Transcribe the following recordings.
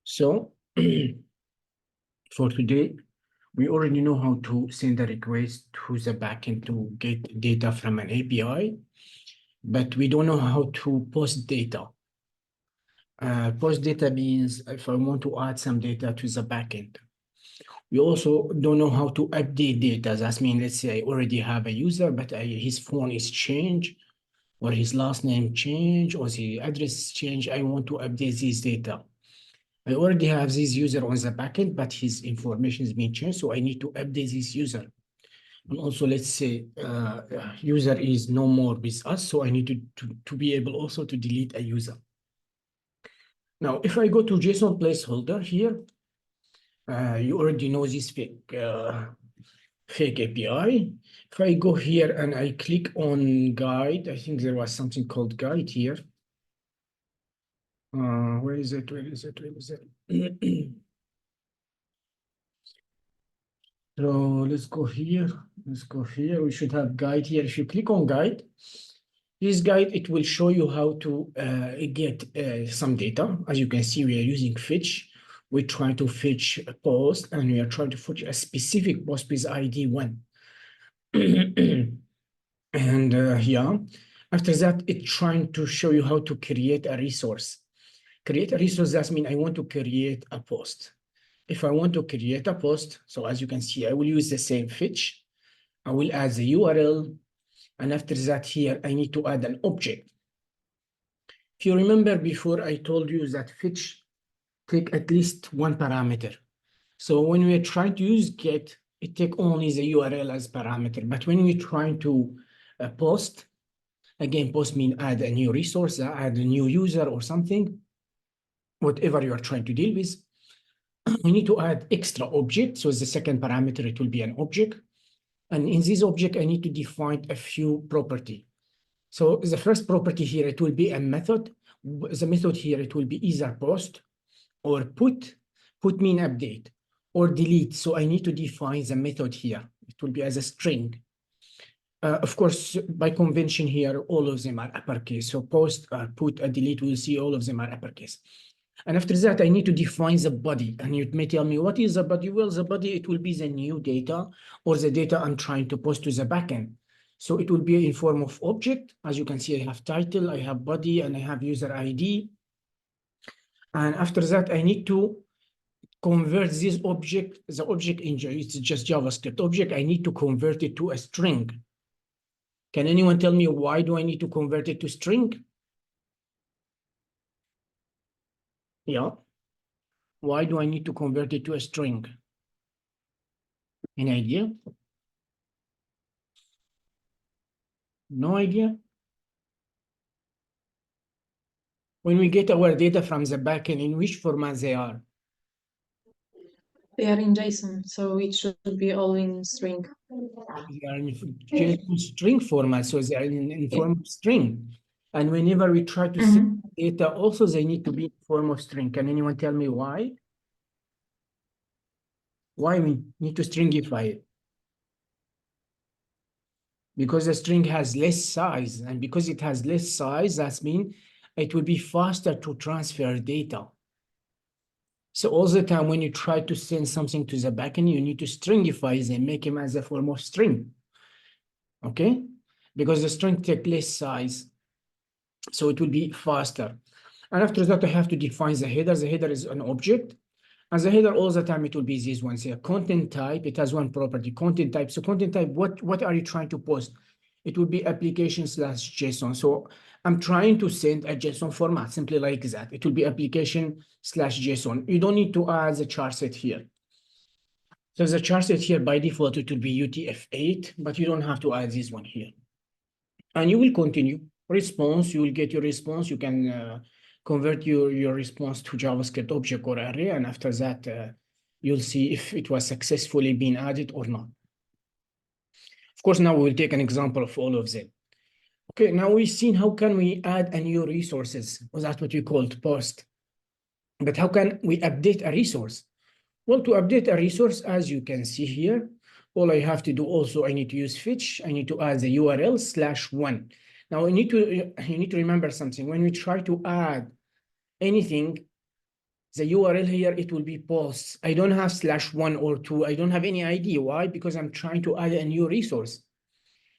So for today, we already know how to send a request to the backend to get data from an API, but we don't know how to post data. Post data means if I want to add some data to the backend. We also don't know how to update data. That means, let's say I already have a user, but his phone is changed, or his last name changed, or the address is changed. I want to update this data. I already have this user on the backend, but his information is being changed, so I need to update this user. And also, let's say user is no more with us, so I need to be able also to delete a user. Now, if I go to JSON placeholder here, you already know this fake API. If I go here and I click on guide, I think there was something called guide here. Where is it? Where is it? Where is it? So let's go here. Let's go here. We should have guide here. If you click on guide, this guide, it will show you how to get some data. As you can see, we are using fetch. We're trying to fetch a post, and we are trying to fetch a specific post with ID 1. And yeah, after that, it's trying to show you how to create a resource. Create a resource, that means I want to create a post. If I want to create a post, so as you can see, I will use the same fetch. I will add the URL. And after that here, I need to add an object. If you remember before, I told you that fetch take at least one parameter. So when we're trying to use get, it take only the URL as parameter. But when we're trying to post, again, post mean add a new resource, add a new user or something, whatever you are trying to deal with, we need to add extra object. So the second parameter, it will be an object. And in this object, I need to define a few property. So the first property here, it will be a method. The method here, it will be either post or put mean update, or delete. So I need to define the method here. It will be as a string. Of course, by convention here, all of them are uppercase. So post, put, delete, we'll see all of them are uppercase. And after that, I need to define the body. And you may tell me, what is the body? Well, the body, it will be the new data or the data I'm trying to post to the backend. So it will be in form of object. As you can see, I have title, I have body, and I have user ID. And after that, I need to convert this object, the object in it's just JavaScript object. I need to convert it to a string. Can anyone tell me why do I need to convert it to string? Yeah. Why do I need to convert it to a string? Any idea? No idea? When we get our data from the backend, in which format they are? They are in JSON, so it should be all in string. They are in JSON string format, so they are in form of string. And whenever we try to send data, also they need to be in form of string. Can anyone tell me why? Why we need to stringify it? Because the string has less size, and because it has less size, that means it will be faster to transfer data. So all the time when you try to send something to the backend, you need to stringify them, make them as a form of string. Okay? Because the string takes less size, so it will be faster. And after that, I have to define the header. The header is an object. And the header all the time, it will be this one. Say content type, it has one property, content type. So content type, what are you trying to post? It will be application/JSON. So I'm trying to send a JSON format, simply like that. It will be application/JSON. You don't need to add the charset here. So the charset here, by default, it will be UTF-8, but you don't have to add this one here. And you will continue. Response, you will get your response. You can convert your response to JavaScript object or array, and after that, you'll see if it was successfully being added or not. Of course, now we'll take an example of all of them. Okay, now we've seen how can we add a new resources. Well, that's what we called post. But how can we update a resource? Well, to update a resource, as you can see here, all I have to do also, I need to use fetch. I need to add the URL /1. Now you need to remember something. When we try to add anything The URL here, it will be posts. I don't have /1 or 2. I don't have any ID. Why? Because I'm trying to add a new resource.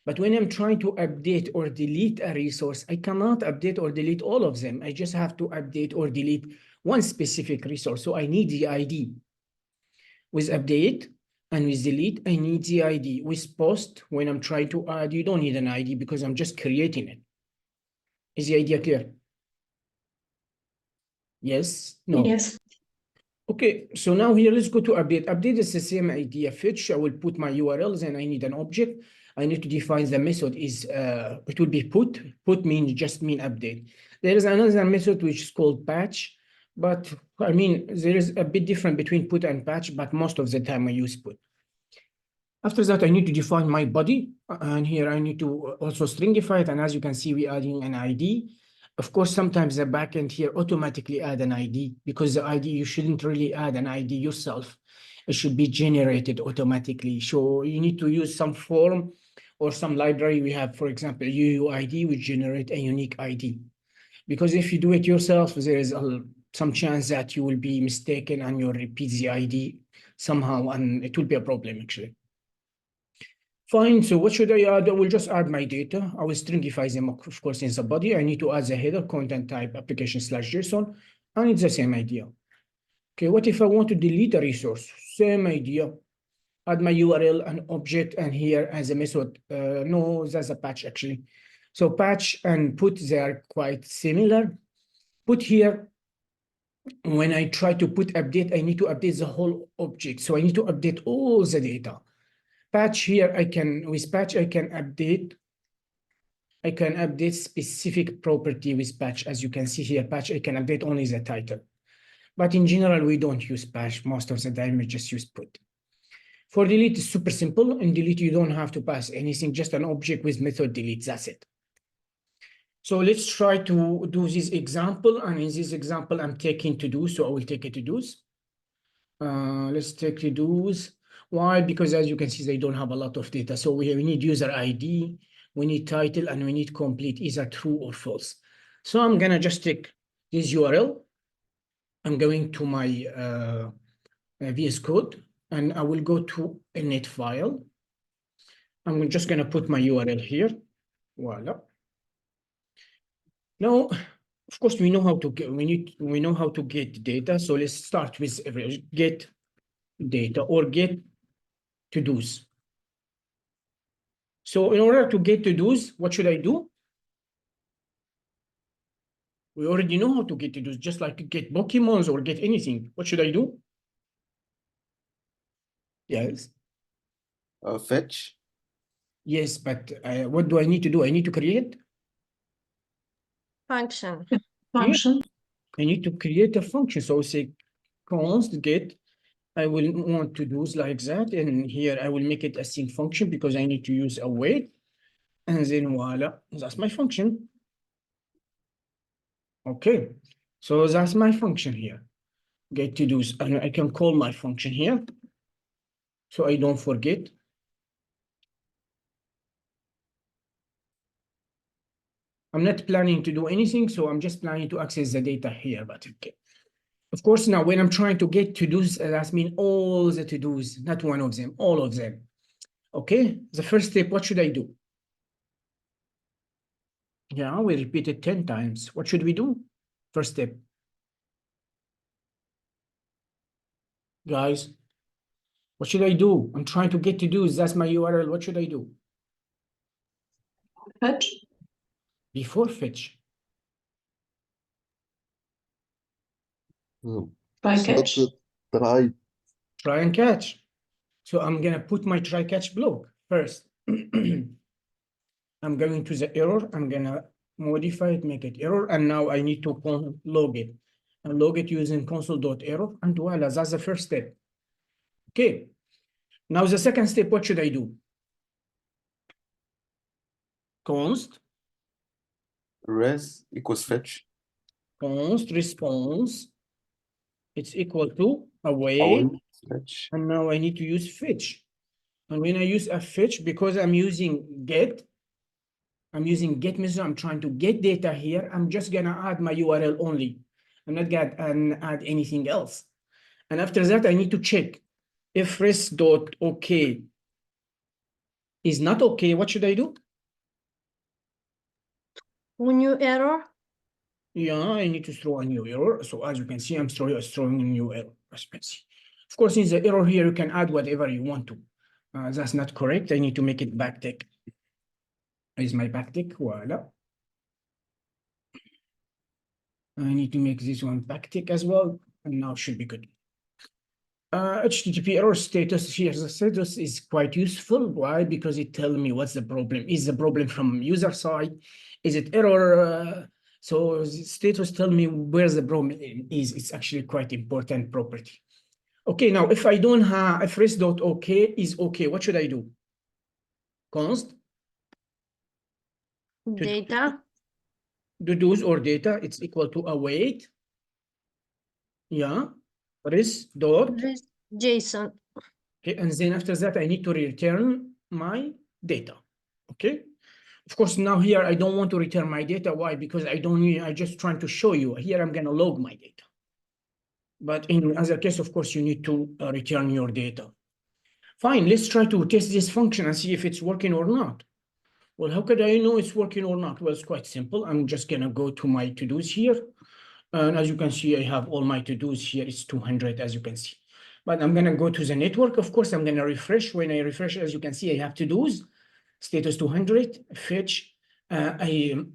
But when I'm trying to update or delete a resource, I cannot update or delete all of them. I just have to update or delete one specific resource. So I need the ID. With update and with delete, I need the ID. With post, when I'm trying to add, you don't need an ID because I'm just creating it. Is the idea clear? Yes? No? Yes. Okay, so now here, let's go to update. Update is the same idea. Fetch, I will put my URLs and I need an object. I need to define the method is, it will be put. Put means just mean update. There is another method which is called patch, but I mean, there is a bit different between put and patch, but most of the time I use put. After that, I need to define my body. And here I need to also stringify it. And as you can see, we're adding an ID. Of course, sometimes the backend here automatically add an ID because the ID, you shouldn't really add an ID yourself. It should be generated automatically. So you need to use some form or some library. We have, for example, UUID, which generate a unique ID. Because if you do it yourself, there is some chance that you will be mistaken and you'll repeat the ID somehow, and it will be a problem actually. Fine, so what should I add? I will just add my data. I will stringify them, of course, in the body. I need to add the header content type application/JSON, and it's the same idea. Okay, what if I want to delete a resource? Same idea. Add my URL, an object, and here as a method. No, that's a patch actually. So patch and put, they are quite similar. Put here, when I try to put update, I need to update the whole object. So I need to update all the data. Patch here, with patch, I can update specific property with patch. As you can see here, patch, I can update only the title. But in general, we don't use patch. Most of the time, we just use put. For delete, it's super simple. In delete, you don't have to pass anything, just an object with method delete, that's it. So let's try to do this example. And in this example, I'm taking to-do, so I will take a to-dos. Let's take to-dos. Why? Because as you can see, they don't have a lot of data. So we need user ID, we need title, and we need complete, either true or false. So I'm gonna just take this URL. I'm going to my VS Code, and I will go to a net file. I'm just gonna put my URL here. Voila. Now, of course, we know how to get, we know how to get data. So let's start with get data or get to-dos. So in order to get to-dos, what should I do? We already know how to get to-dos, just like get Pokemons or get anything. What should I do? Yes. Fetch. Yes, but what do I need to do? I need to create Function. Function. I need to create a function. So say const get. I will want to-dos like that, and here I will make it a async function because I need to use a wait, and then voila, that's my function. Okay, so that's my function here. Get to-dos, and I can call my function here, so I don't forget. I'm not planning to do anything, so I'm just planning to access the data here, but okay. Of course, now when I'm trying to get to-dos, that means all the to-dos, not one of them, all of them. Okay, the first step, what should I do? Yeah, we repeat it 10 times. What should we do? First step. Guys, what should I do? I'm trying to get to-dos, that's my URL. What should I do? Fetch. Before fetch. Try It's not catch. the try. Try and catch. So I'm gonna put my try catch block first. I'm going to the error. I'm gonna modify it, make it error, and now I need to log it. And log it using console.error, and voila, that's the first step. Okay. Now the second step, what should I do? Const Res equals fetch. const response. It's equal to await. Await fetch. And now I need to use fetch. And when I use a fetch, because I'm using get method, I'm trying to get data here. I'm just gonna add my URL only. I'm not gonna add anything else. And after that, I need to check if res.ok is not okay. What should I do? New error. Yeah, I need to throw a new error. So as you can see, I'm throwing a new error, as you can see. Of course, in the error here, you can add whatever you want to. That's not correct. I need to make it backtick. Is my backtick? Voila. I need to make this one backtick as well. And now it should be good. HTTP error status here. The status is quite useful. Why? Because it tells me what's the problem. Is the problem from user side? Is it error? So the status tell me where the problem is. It's actually quite important property. Okay, now if I don't have if res.ok is okay, what should I do? Const Data. deduce or data, it's equal to await. Yeah, res dot. JSON. Okay, and then after that, I need to return my data. Okay. Of course, now here I don't want to return my data. Why? Because I don't need, I just trying to show you. Here I'm gonna log my data. But in other case, of course, you need to return your data. Fine, let's try to test this function and see if it's working or not. Well, how could I know it's working or not? Well, it's quite simple. I'm just gonna go to my to-dos here. And as you can see, I have all my to-dos here. It's 200, as you can see. But I'm gonna go to the network. Of course, I'm gonna refresh. When I refresh, as you can see, I have to-dos. Status 200, fetch. The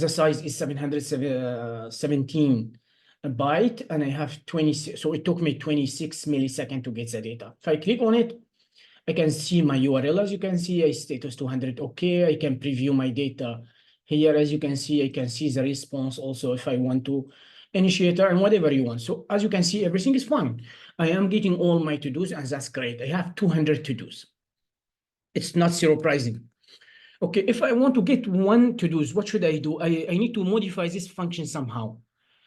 size is 717 byte, and I have 26. So it took me 26 milliseconds to get the data. If I click on it, I can see my URL. As you can see, I status 200. Okay, I can preview my data here. As you can see, I can see the response also if I want to initiate and whatever you want. So as you can see, everything is fine. I am getting all my to-dos, and that's great. I have 200 to-dos. It's not surprising. Okay, if I want to get one to-dos, what should I do? I need to modify this function somehow.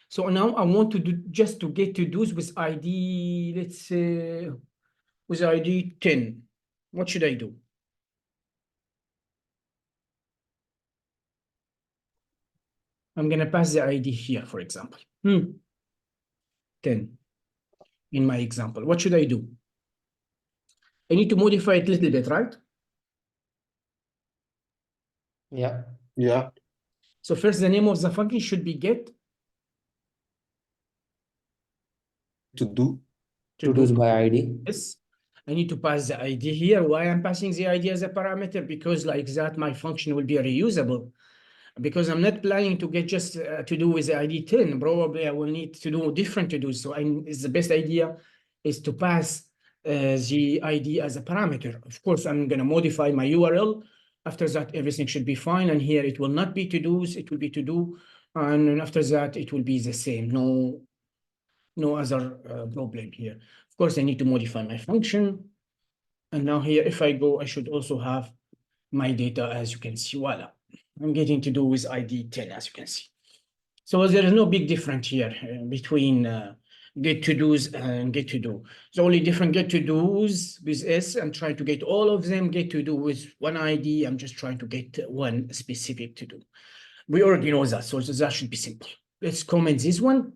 So now I want to do just to get to-dos with ID, let's say, with ID 10. What should I do? I'm going to pass the ID here, for example. 10 in my example. What should I do? I need to modify it a little bit, right? Yeah. Yeah. So first, the name of the function should be get To do. To do by ID. Yes. I need to pass the ID here. Why I'm passing the ID as a parameter? Because like that, my function will be reusable. Because I'm not planning to get just to do with the ID 10. Probably I will need to do different to do. So it's the best idea is to pass the ID as a parameter. Of course, I'm going to modify my URL. After that, everything should be fine. And here it will not be to-dos, it will be to-do. And after that, it will be the same. No other problem here. Of course, I need to modify my function. And now here, if I go, I should also have my data, as you can see. Voila. I'm getting to do with ID 10, as you can see. So there is no big difference here between get to do's and get to do. The only different get to do's with S, I'm trying to get all of them. Get to do with one ID, I'm just trying to get one specific to do. We already know that, so that should be simple. Let's comment this one.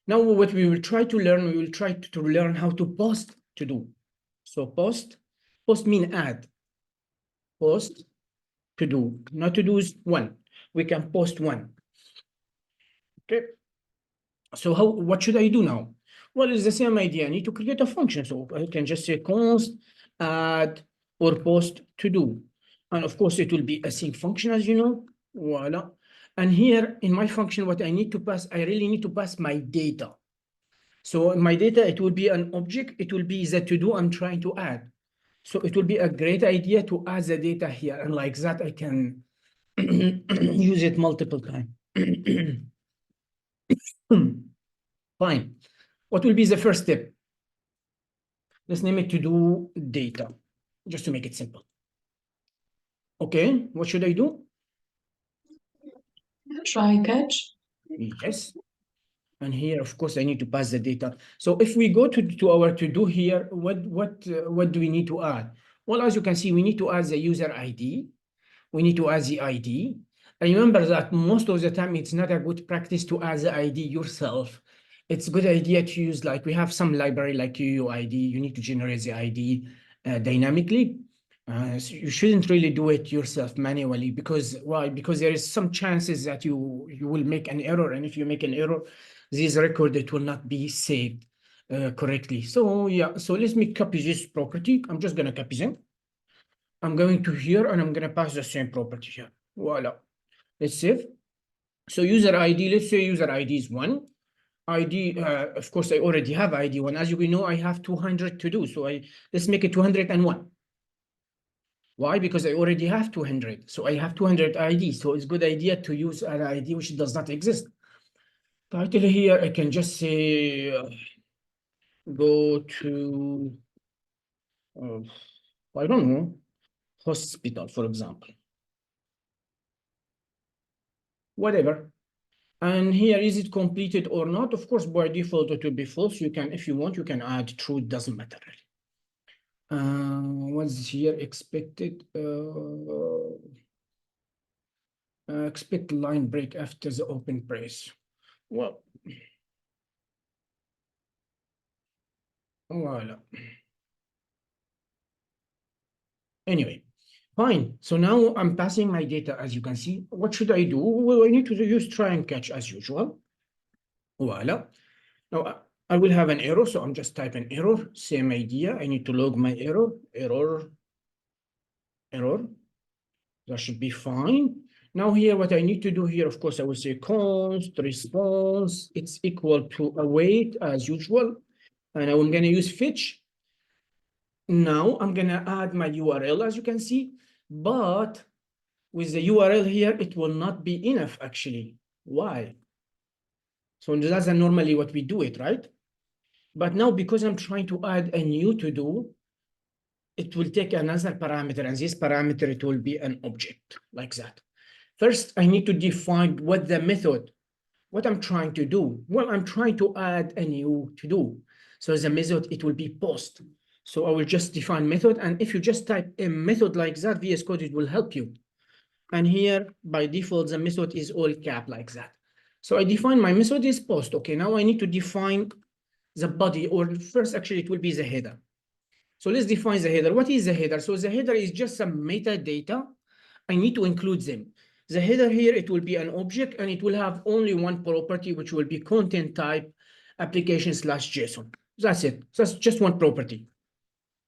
Now, what we will try to learn, we will try to learn how to post to do. So post mean add. Post to do, not to do is one. We can post one. Okay. So what should I do now? Well, it's the same idea. I need to create a function. So I can just say const add or post to do. And of course, it will be a async function, as you know. Voila. And here in my function, what I need to pass, I really need to pass my data. So in my data, it will be an object. It will be the to-do I'm trying to add. So it will be a great idea to add the data here. And like that, I can use it multiple times. Fine. What will be the first step? Let's name it to-do data, just to make it simple. Okay, what should I do? Try catch. Yes. And here, of course, I need to pass the data. So if we go to our to-do here, what do we need to add? Well, as you can see, we need to add the user ID. We need to add the ID. remember that most of the time it's not a good practice to add the ID yourself. It's a good idea to use, like, we have some library like UUID. You need to generate the ID dynamically. So you shouldn't really do it yourself manually, because why? Because there is some chances that you will make an error, and if you make an error, this record, it will not be saved correctly. So yeah, so let me copy this property. I'm just gonna copy them. I'm going to here and I'm gonna pass the same property here. Voila. Let's save. So user ID, let's say user ID is 1. ID, of course, I already have ID 1. As you know, I have 200 to do. So let's make it 201. Why? Because I already have 200. So I have 200 ID. So it's a good idea to use an ID which does not exist. Title here, I can just say, go to, I don't know, hospital, for example. Whatever. And here, is it completed or not? Of course, by default, it will be false. You can, if you want, you can add true. It doesn't matter really. What's here expected? Expect line break after the open brace. Well, voila. Anyway, fine. So now I'm passing my data, as you can see. What should I do? Well, I need to use try and catch as usual. Voila. Now I will have an error, so I'm just typing error, same idea. I need to log my error. That should be fine. Now here, what I need to do here, of course, I will say const response. It's equal to await as usual. And I'm going to use fetch. Now I'm going to add my URL, as you can see. But with the URL here, it will not be enough, actually. Why? So that's normally what we do it, right? But now, because I'm trying to add a new to-do, it will take another parameter, and this parameter, it will be an object like that. First, I need to define what the method, what I'm trying to do. Well, I'm trying to add a new to-do. So the method, it will be post. So I will just define method. And if you just type a method like that, VS Code, it will help you. And here, by default, the method is all cap like that. So I define my method is post. Okay, now I need to define the body, or first, actually, it will be the header. So let's define the header. What is the header? So the header is just some metadata. I need to include them. The header here, it will be an object, and it will have only one property, which will be content type application/JSON. That's it. That's just one property.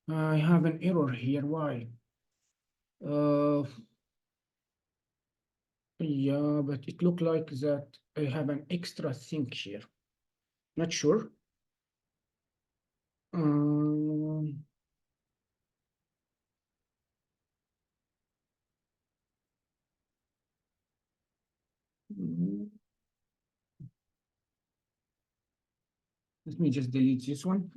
I have an error here. Why? Yeah, but it looked like that I have an extra thing here. Not sure. Let me just delete this one.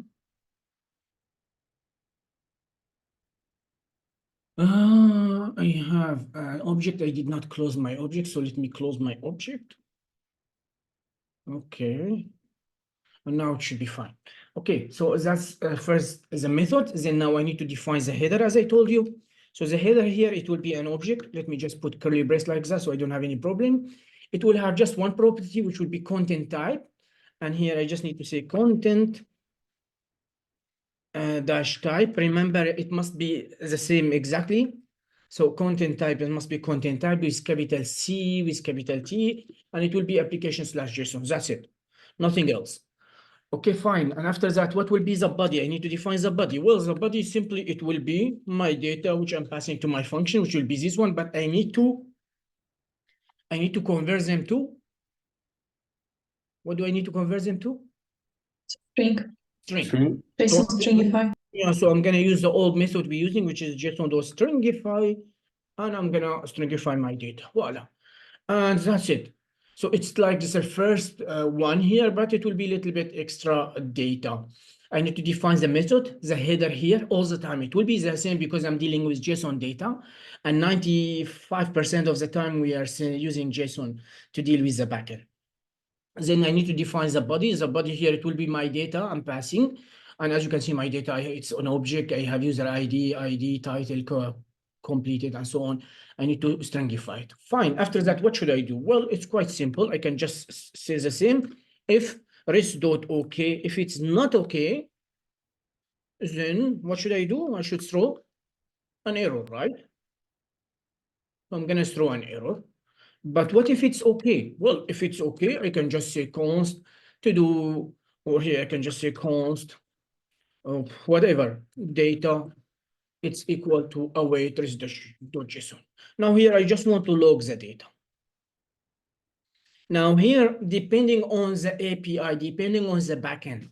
I have an object. I did not close my object, so let me close my object. Okay. And now it should be fine. Okay, so that's first the method. Then now I need to define the header, as I told you. So the header here, it will be an object. Let me just put curly brace like that so I don't have any problem. It will have just one property, which will be content type. And here I just need to say content dash type. Remember, it must be the same exactly. So content type, it must be content type with capital C, with capital T, and it will be application/JSON. That's it. Nothing else. Okay, fine. And after that, what will be the body? I need to define the body. Well, the body simply, it will be my data, which I'm passing to my function, which will be this one, but I need to convert them to, what do I need to convert them to? String. String. JSON So- stringify. Yeah, so I'm gonna use the old method we're using, which is JSON.stringify, and I'm gonna stringify my data. Voila. And that's it. So it's like this first one here, but it will be a little bit extra data. I need to define the method, the header here all the time. It will be the same because I'm dealing with JSON data. And 95% of the time we are using JSON to deal with the backend. Then I need to define the body. The body here, it will be my data I'm passing. And as you can see, my data, it's an object. I have user ID, title, completed and so on. I need to stringify it. Fine. After that, what should I do? Well, it's quite simple. I can just say the same. If res.okay, if it's not okay, then what should I do? I should throw an error, right? I'm going to throw an error. But what if it's okay? Well, if it's okay, I can just say const to do, or here I can just say const, whatever, data, it's equal to await res.json. Now here, I just want to log the data. Now here, depending on the API, depending on the backend,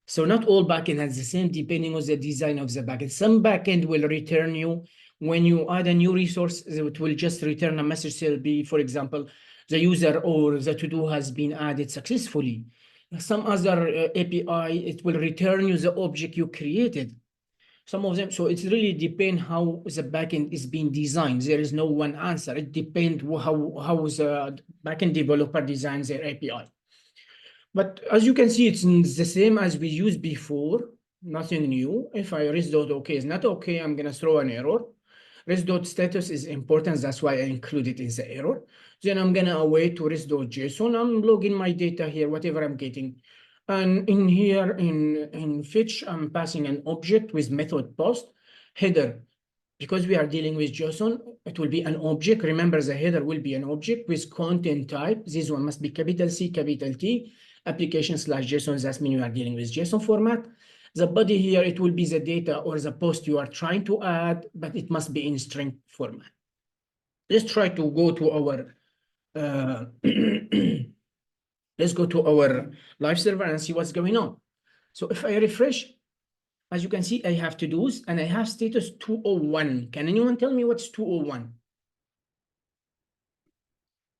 so not all backend has the same, depending on the design of the backend. Some backend will return you, when you add a new resource, it will just return a message, say, be, for example, the user or the to-do has been added successfully. Some other API, it will return you the object you created. Some of them, so it really depends how the backend is being designed. There is no one answer. It depends how the backend developer designs their API. But as you can see, it's the same as we used before, nothing new. If I res.okay is not okay, I'm going to throw an error. Res.status is important, that's why I include it in the error. Then I'm going to await to res.json. I'm logging my data here, whatever I'm getting. And in here, in fetch, I'm passing an object with method post header. Because we are dealing with JSON, it will be an object. Remember, the header will be an object with content type. This one must be capital C, capital T, application/JSON. That means you are dealing with JSON format. The body here, it will be the data or the post you are trying to add, but it must be in string format. Let's try to go to our, let's go to our live server and see what's going on. So if I refresh, as you can see, I have to-dos and I have status 201. Can anyone tell me what's 201?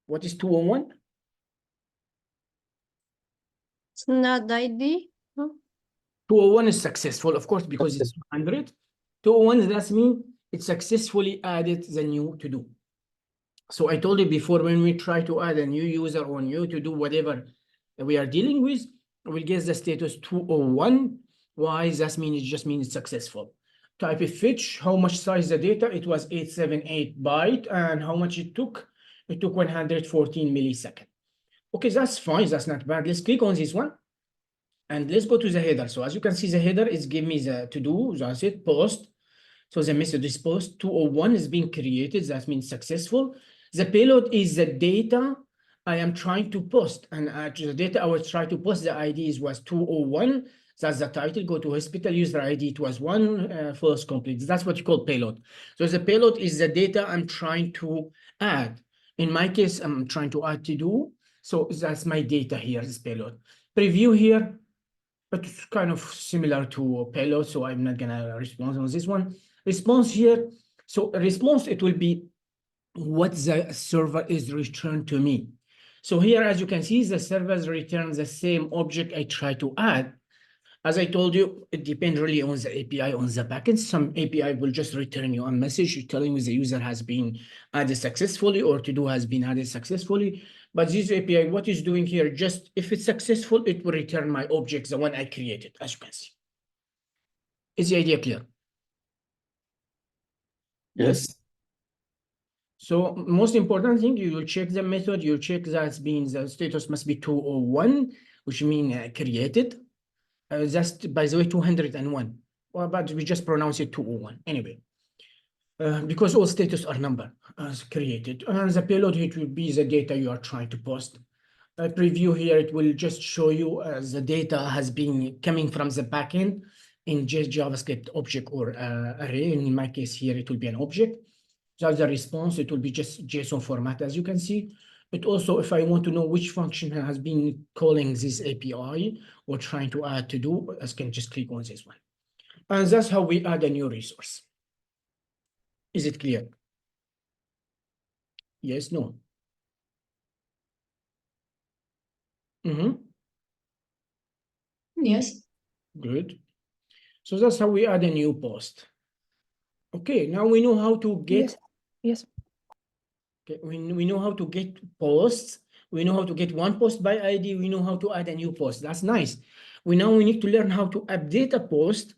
What is 201? It's not ID. No? 201 is successful, of course, because it's 200. 201, that means it successfully added the new to-do. So I told you before, when we try to add a new user or new to-do, whatever we are dealing with, we'll get the status 201. Why? That means it just means it's successful. Type of fetch, how much size the data? It was 878 byte, and how much it took? It took 114 milliseconds. Okay, that's fine. That's not bad. Let's click on this one, and let's go to the header. So as you can see, the header is giving me the to-do. That's it. Post. So the message is post 201 is being created. That means successful. The payload is the data I am trying to post, and the data I was trying to post, the ID was 201. That's the title. Go to hospital, user ID, it was 1, false complete. That's what you call payload. So the payload is the data I'm trying to add. In my case, I'm trying to add to do. So that's my data here, this payload. Preview here, but it's kind of similar to payload, so I'm not gonna respond on this one. Response here. So response, it will be what the server is returned to me. So here, as you can see, the servers return the same object I try to add. As I told you, it depends really on the API, on the backend. Some API will just return you a message telling you the user has been added successfully or to-do has been added successfully. But this API, what is doing here, just if it's successful, it will return my object, the one I created, as you can see. Is the idea clear? Yes. So most important thing, you will check the method, you check that's been, the status must be 201, which means created. That's, by the way, 201. Well, but we just pronounce it 201 anyway. Because all status are number as created. And the payload, it will be the data you are trying to post. A preview here, it will just show you the data has been coming from the backend in JavaScript object or array. In my case here, it will be an object. That's the response. It will be just JSON format, as you can see. But also, if I want to know which function has been calling this API or trying to add to do, I can just click on this one. And that's how we add a new resource. Is it clear? Yes, no? Yes. Good. So that's how we add a new post. Okay, now we know how to get. Yes. Okay, we know how to get posts. We know how to get one post by ID. We know how to add a new post. That's nice. We need to learn how to update a post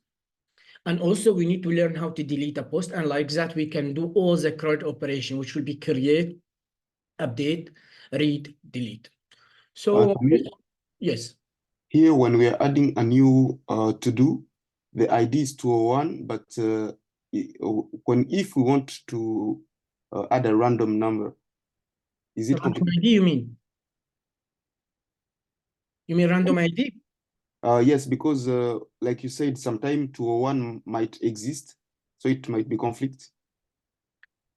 And also we need to learn how to delete a post. And like that, we can do all the CRUD operation, which will be create, update, read, delete. So Samir, yes, here when we are adding a new to-do, the ID is 201, but if we want to add a random number, is it random ID you mean? You mean random ID? Yes, because like you said, sometime 201 might exist, so it might be conflict.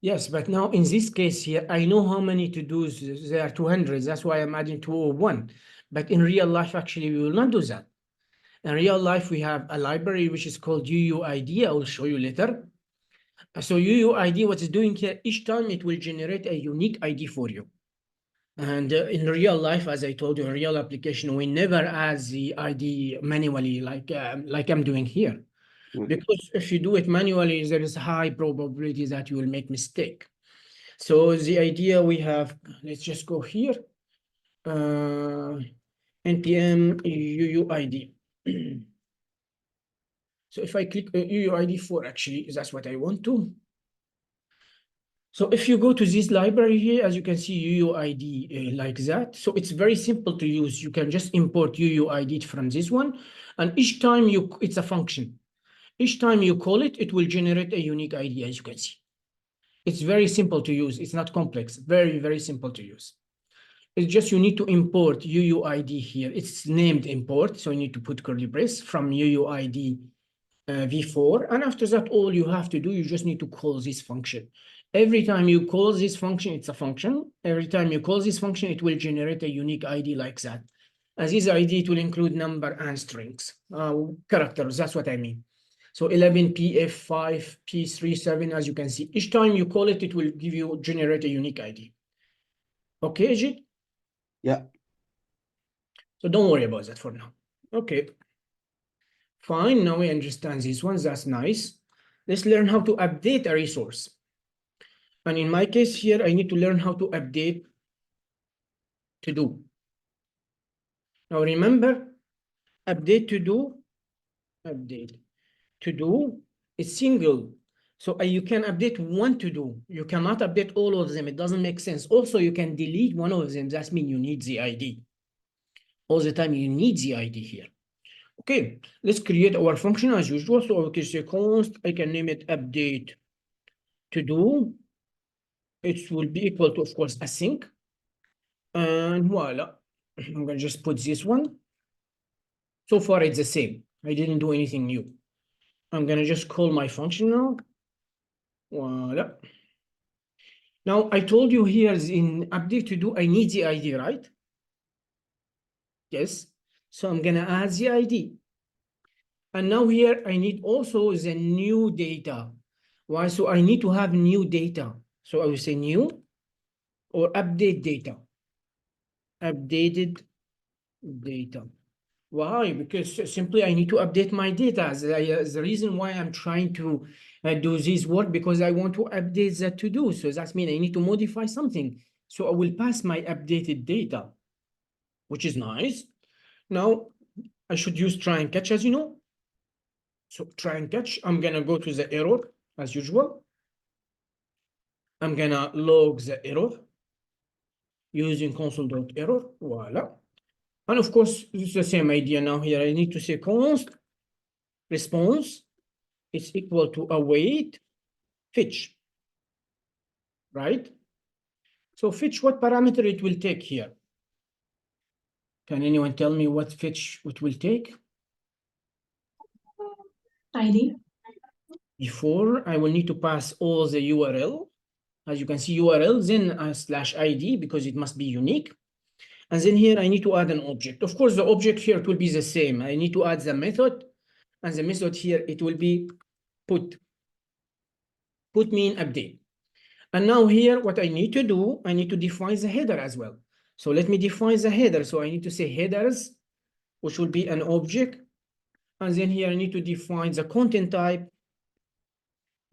Yes, but now in this case here, I know how many to-dos, there are 200, that's why I'm adding 201. But in real life, actually, we will not do that. In real life, we have a library which is called UUID. I will show you later. So UUID, what it's doing here, each time it will generate a unique ID for you. And in real life, as I told you, in real application, we never add the ID manually like I'm doing here. Because if you do it manually, there is a high probability that you will make mistake. So the idea we have, let's just go here. NPM UUID. So if I click UUID 4, actually, that's what I want to. So if you go to this library here, as you can see, UUID like that. So it's very simple to use. You can just import UUID from this one. And each time it's a function. Each time you call it, it will generate a unique ID, as you can see. It's very simple to use. It's not complex. Very, very simple to use. It's just you need to import UUID here. It's named import. So you need to put curly brace from UUID v4. And after that, all you have to do, you just need to call this function. Every time you call this function, it's a function. Every time you call this function, it will generate a unique ID like that. As this ID, it will include number and strings, characters. That's what I mean. So 11PF5, P37, as you can see, each time you call it, it will generate a unique ID. Okay, Ajit? Yeah. So don't worry about that for now. Okay. Fine, now we understand these ones, that's nice. Let's learn how to update a resource. And in my case here, I need to learn how to update to do. Now remember, update to do, update to do is single. So you can update one to do. You cannot update all of them. It doesn't make sense. Also, you can delete one of them. That means you need the ID. All the time you need the ID here. Okay, let's create our function as usual. So I can say const, I can name it update to do. It will be equal to, of course, async. And voila, I'm gonna just put this one. So far, it's the same. I didn't do anything new. I'm gonna just call my function now. Voila. Now, I told you here in update to do, I need the ID, right? Yes. So I'm gonna add the ID. And now here, I need also the new data. Why? So I need to have new data. So I will say new or update data. Updated data. Why? Because simply I need to update my data. The reason why I'm trying to do this work, because I want to update that to do. So that means I need to modify something. So I will pass my updated data, which is nice. Now I should use try and catch, as you know. So try and catch, I'm gonna go to the error as usual. I'm gonna log the error using console.error. Voila. And of course, it's the same idea now here. I need to say const response is equal to await fetch, right? So fetch, what parameter it will take here? Can anyone tell me what fetch it will take? ID. Before, I will need to pass all the URL. As you can see, URL, then /ID, because it must be unique. And then here, I need to add an object. Of course, the object here, it will be the same. I need to add the method. And the method here, it will be put mean update. And now here, what I need to do, I need to define the header as well. So let me define the header. So I need to say headers, which will be an object. And then here I need to define the content type,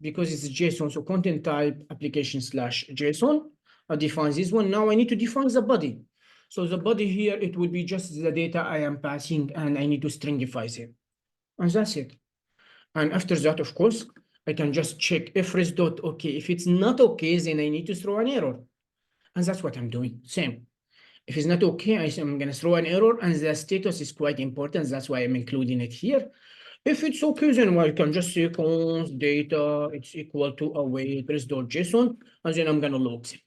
because it's JSON. So content type application /JSON. I define this one. Now I need to define the body. So the body here, it will be just the data I am passing, and I need to stringify it. And that's it. And after that, of course, I can just check if res dot okay. If it's not okay, then I need to throw an error. And that's what I'm doing. Same. If it's not okay, I'm going to throw an error, and the status is quite important. That's why I'm including it here. If it's okay, then I can just say const data, it's equal to await res.json, and then I'm going to log them.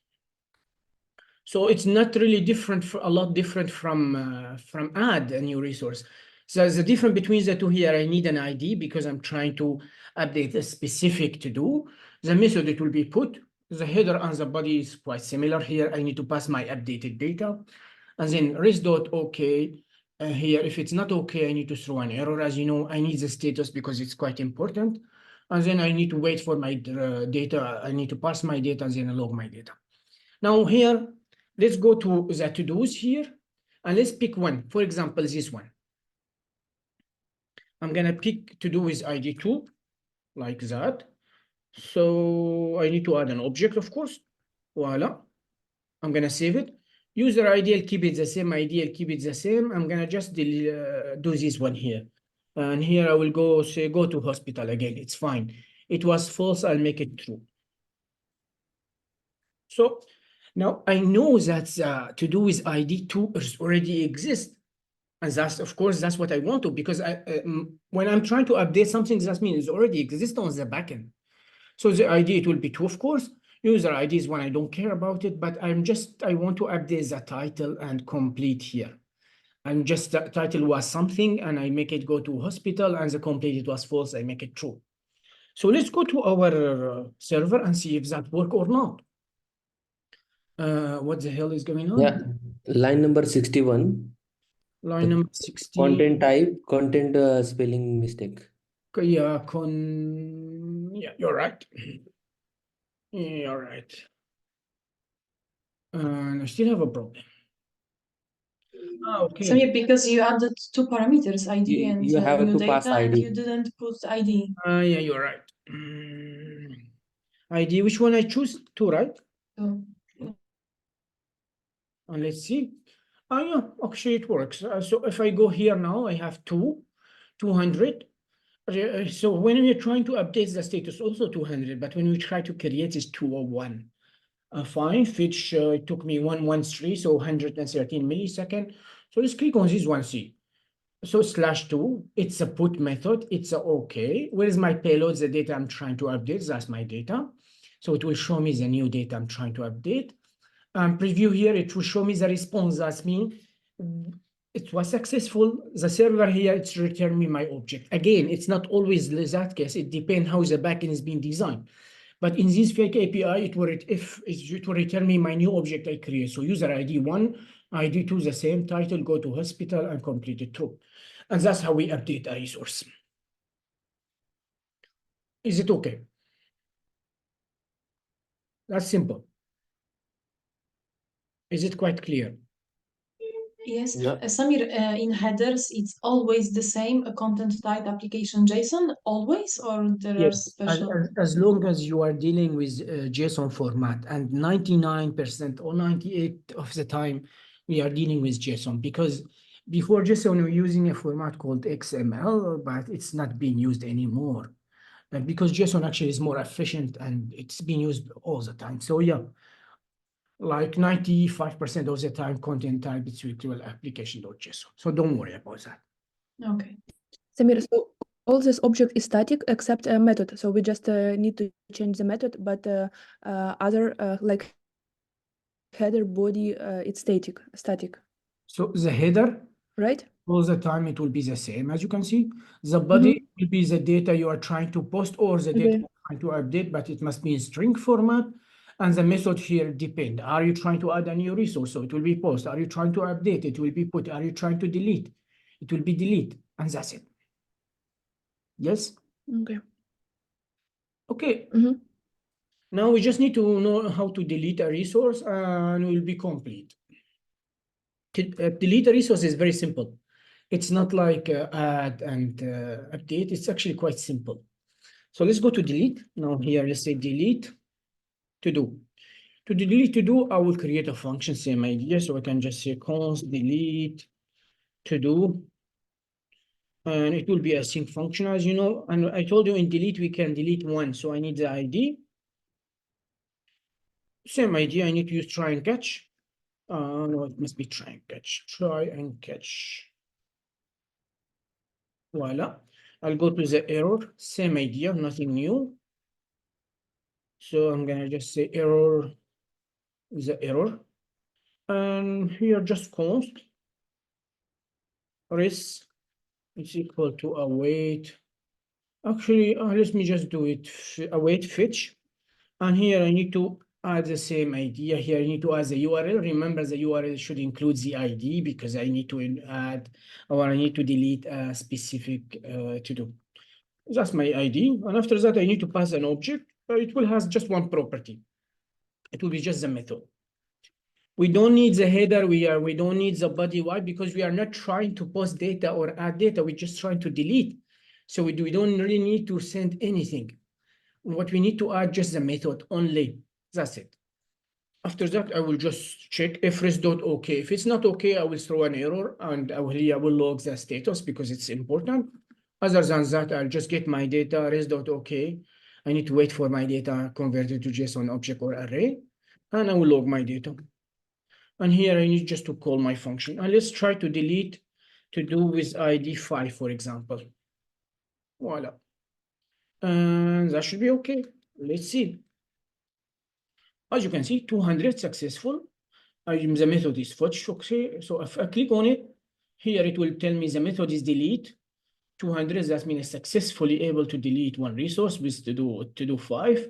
So it's not really different, a lot different from add a new resource. So the difference between the two here, I need an ID because I'm trying to update a specific to do. The method it will be put. The header and the body is quite similar here. I need to pass my updated data. And then res.okay. Here, if it's not okay, I need to throw an error. As you know, I need the status because it's quite important. And then I need to wait for my data. I need to pass my data and then log my data. Now here, let's go to the to-dos here, and let's pick one. For example, this one. I'm gonna pick to-do with ID 2, like that. So I need to add an object, of course. Voila. I'm gonna save it. User ID, I'll keep it the same. ID, I'll keep it the same. I'm gonna just do this one here. And here I will go say, go to hospital again. It's fine. It was false, I'll make it true. So now I know that to do with ID 2 already exists. And that's, of course, that's what I want to, because when I'm trying to update something, that means it already exists on the backend. So the ID, it will be 2, of course. User ID is one I don't care about it, but I want to update the title and complete here. And just the title was something, and I make it go to hospital, and the complete it was false, I make it true. So let's go to our server and see if that work or not. What the hell is going on? Yeah, line number 61. Line number 60. Content type, content spelling mistake. Yeah, yeah, you're right. You're right. And I still have a problem. Okay. So yeah, because you added 2 parameters, ID and You have new to pass data, and ID. you didn't put ID. Yeah, you're right. ID, which one I choose? 2, right? So, And let's see. Yeah, actually it works. So if I go here now, I have 200. So when we're trying to update the status, also 200, but when we try to create is 201. Fine, which it took me 113, so 113 millisecond. So let's click on this one, see. So /2, it's a put method, it's a okay. Where is my payload, the data I'm trying to update? That's my data. So it will show me the new data I'm trying to update. Preview here, it will show me the response. That's mean it was successful. The server here, it's return me my object. Again, it's not always that case. It depends how the backend is being designed. But in this fake API, it will return me my new object I create. So user ID 1, ID 2, the same title, go to hospital and complete it true. And that's how we update a resource. Is it okay? That's simple. Is it quite clear? yes, Yeah. Samir, in headers, it's always the same content type application JSON, always, or there are Yes, special? as long as you are dealing with JSON format, and 99% or 98% of the time we are dealing with JSON, because before JSON we were using a format called XML, but it's not being used anymore. And because JSON actually is more efficient and it's being used all the time. So yeah, like 95% of the time content type is virtual application.json. So don't worry about that. Okay. Samir, so all this object is static except a method. So we just need to change the method, but other like header, body, it's static, So the header, right? all the time it will be the same, as you can see. The body will be the data you are trying to post or the data Okay. you're trying to update, but it must be in string format. And the method here depend. Are you trying to add a new resource? So it will be post. Are you trying to update? It will be put. Are you trying to delete? It will be delete. And that's it. Yes? Okay. Okay. Mhm. Now we just need to know how to delete a resource and we'll be complete. Delete a resource is very simple. It's not like add and update. It's actually quite simple. So let's go to delete. Now here, let's say delete to do. To delete to do, I will create a function, same idea. So I can just say const delete to do. And it will be a sync function, as you know. And I told you in delete, we can delete one. So I need the ID. Same idea, I need to use try and catch. No, it must be try and catch. Try and catch. Voila. I'll go to the error. Same idea, nothing new. So I'm gonna just say error, the error. And here just const res is equal to await. Actually, let me just do it await fetch. And here I need to add the same idea. Here I need to add the URL. Remember, the URL should include the ID because I need to add or I need to delete a specific to do. That's my ID. And after that, I need to pass an object. It will have just one property. It will be just the method. We don't need the header. We don't need the body. Why? Because we are not trying to post data or add data. We're just trying to delete. So we don't really need to send anything. What we need to add just the method only. That's it. After that, I will just check if res.ok. If it's not okay, I will throw an error and I will log the status because it's important. Other than that, I'll just get my data res.ok. I need to wait for my data converted to JSON object or array, and I will log my data. And here I need just to call my function. And let's try to delete to do with ID 5, for example. Voila. And that should be okay. Let's see. As you can see, 200 successful. The method is fetch. Okay. So if I click on it, here it will tell me the method is delete. 200, that means successfully able to delete one resource with to do 5.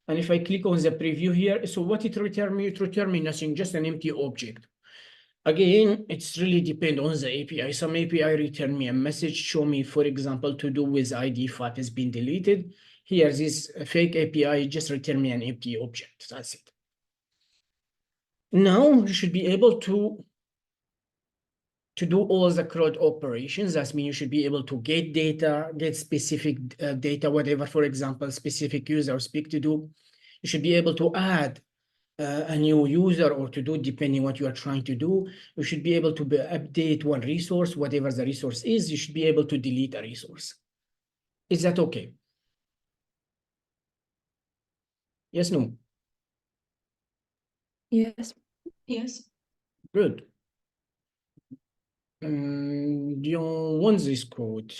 And if I click on the preview here, so what it return me? It return me nothing, just an empty object. Again, it's really depend on the API. Some API return me a message, show me, for example, to do with ID 5 has been deleted. Here, this fake API just return me an empty object. That's it. Now you should be able to do all the CRUD operations. That means you should be able to get data, get specific data, whatever, for example, specific user speak to do. You should be able to add a new user or to do depending what you are trying to do. You should be able to update one resource, whatever the resource is. You should be able to delete a resource. Is that okay? Yes, no? Yes. Yes. Good. Do you want this code?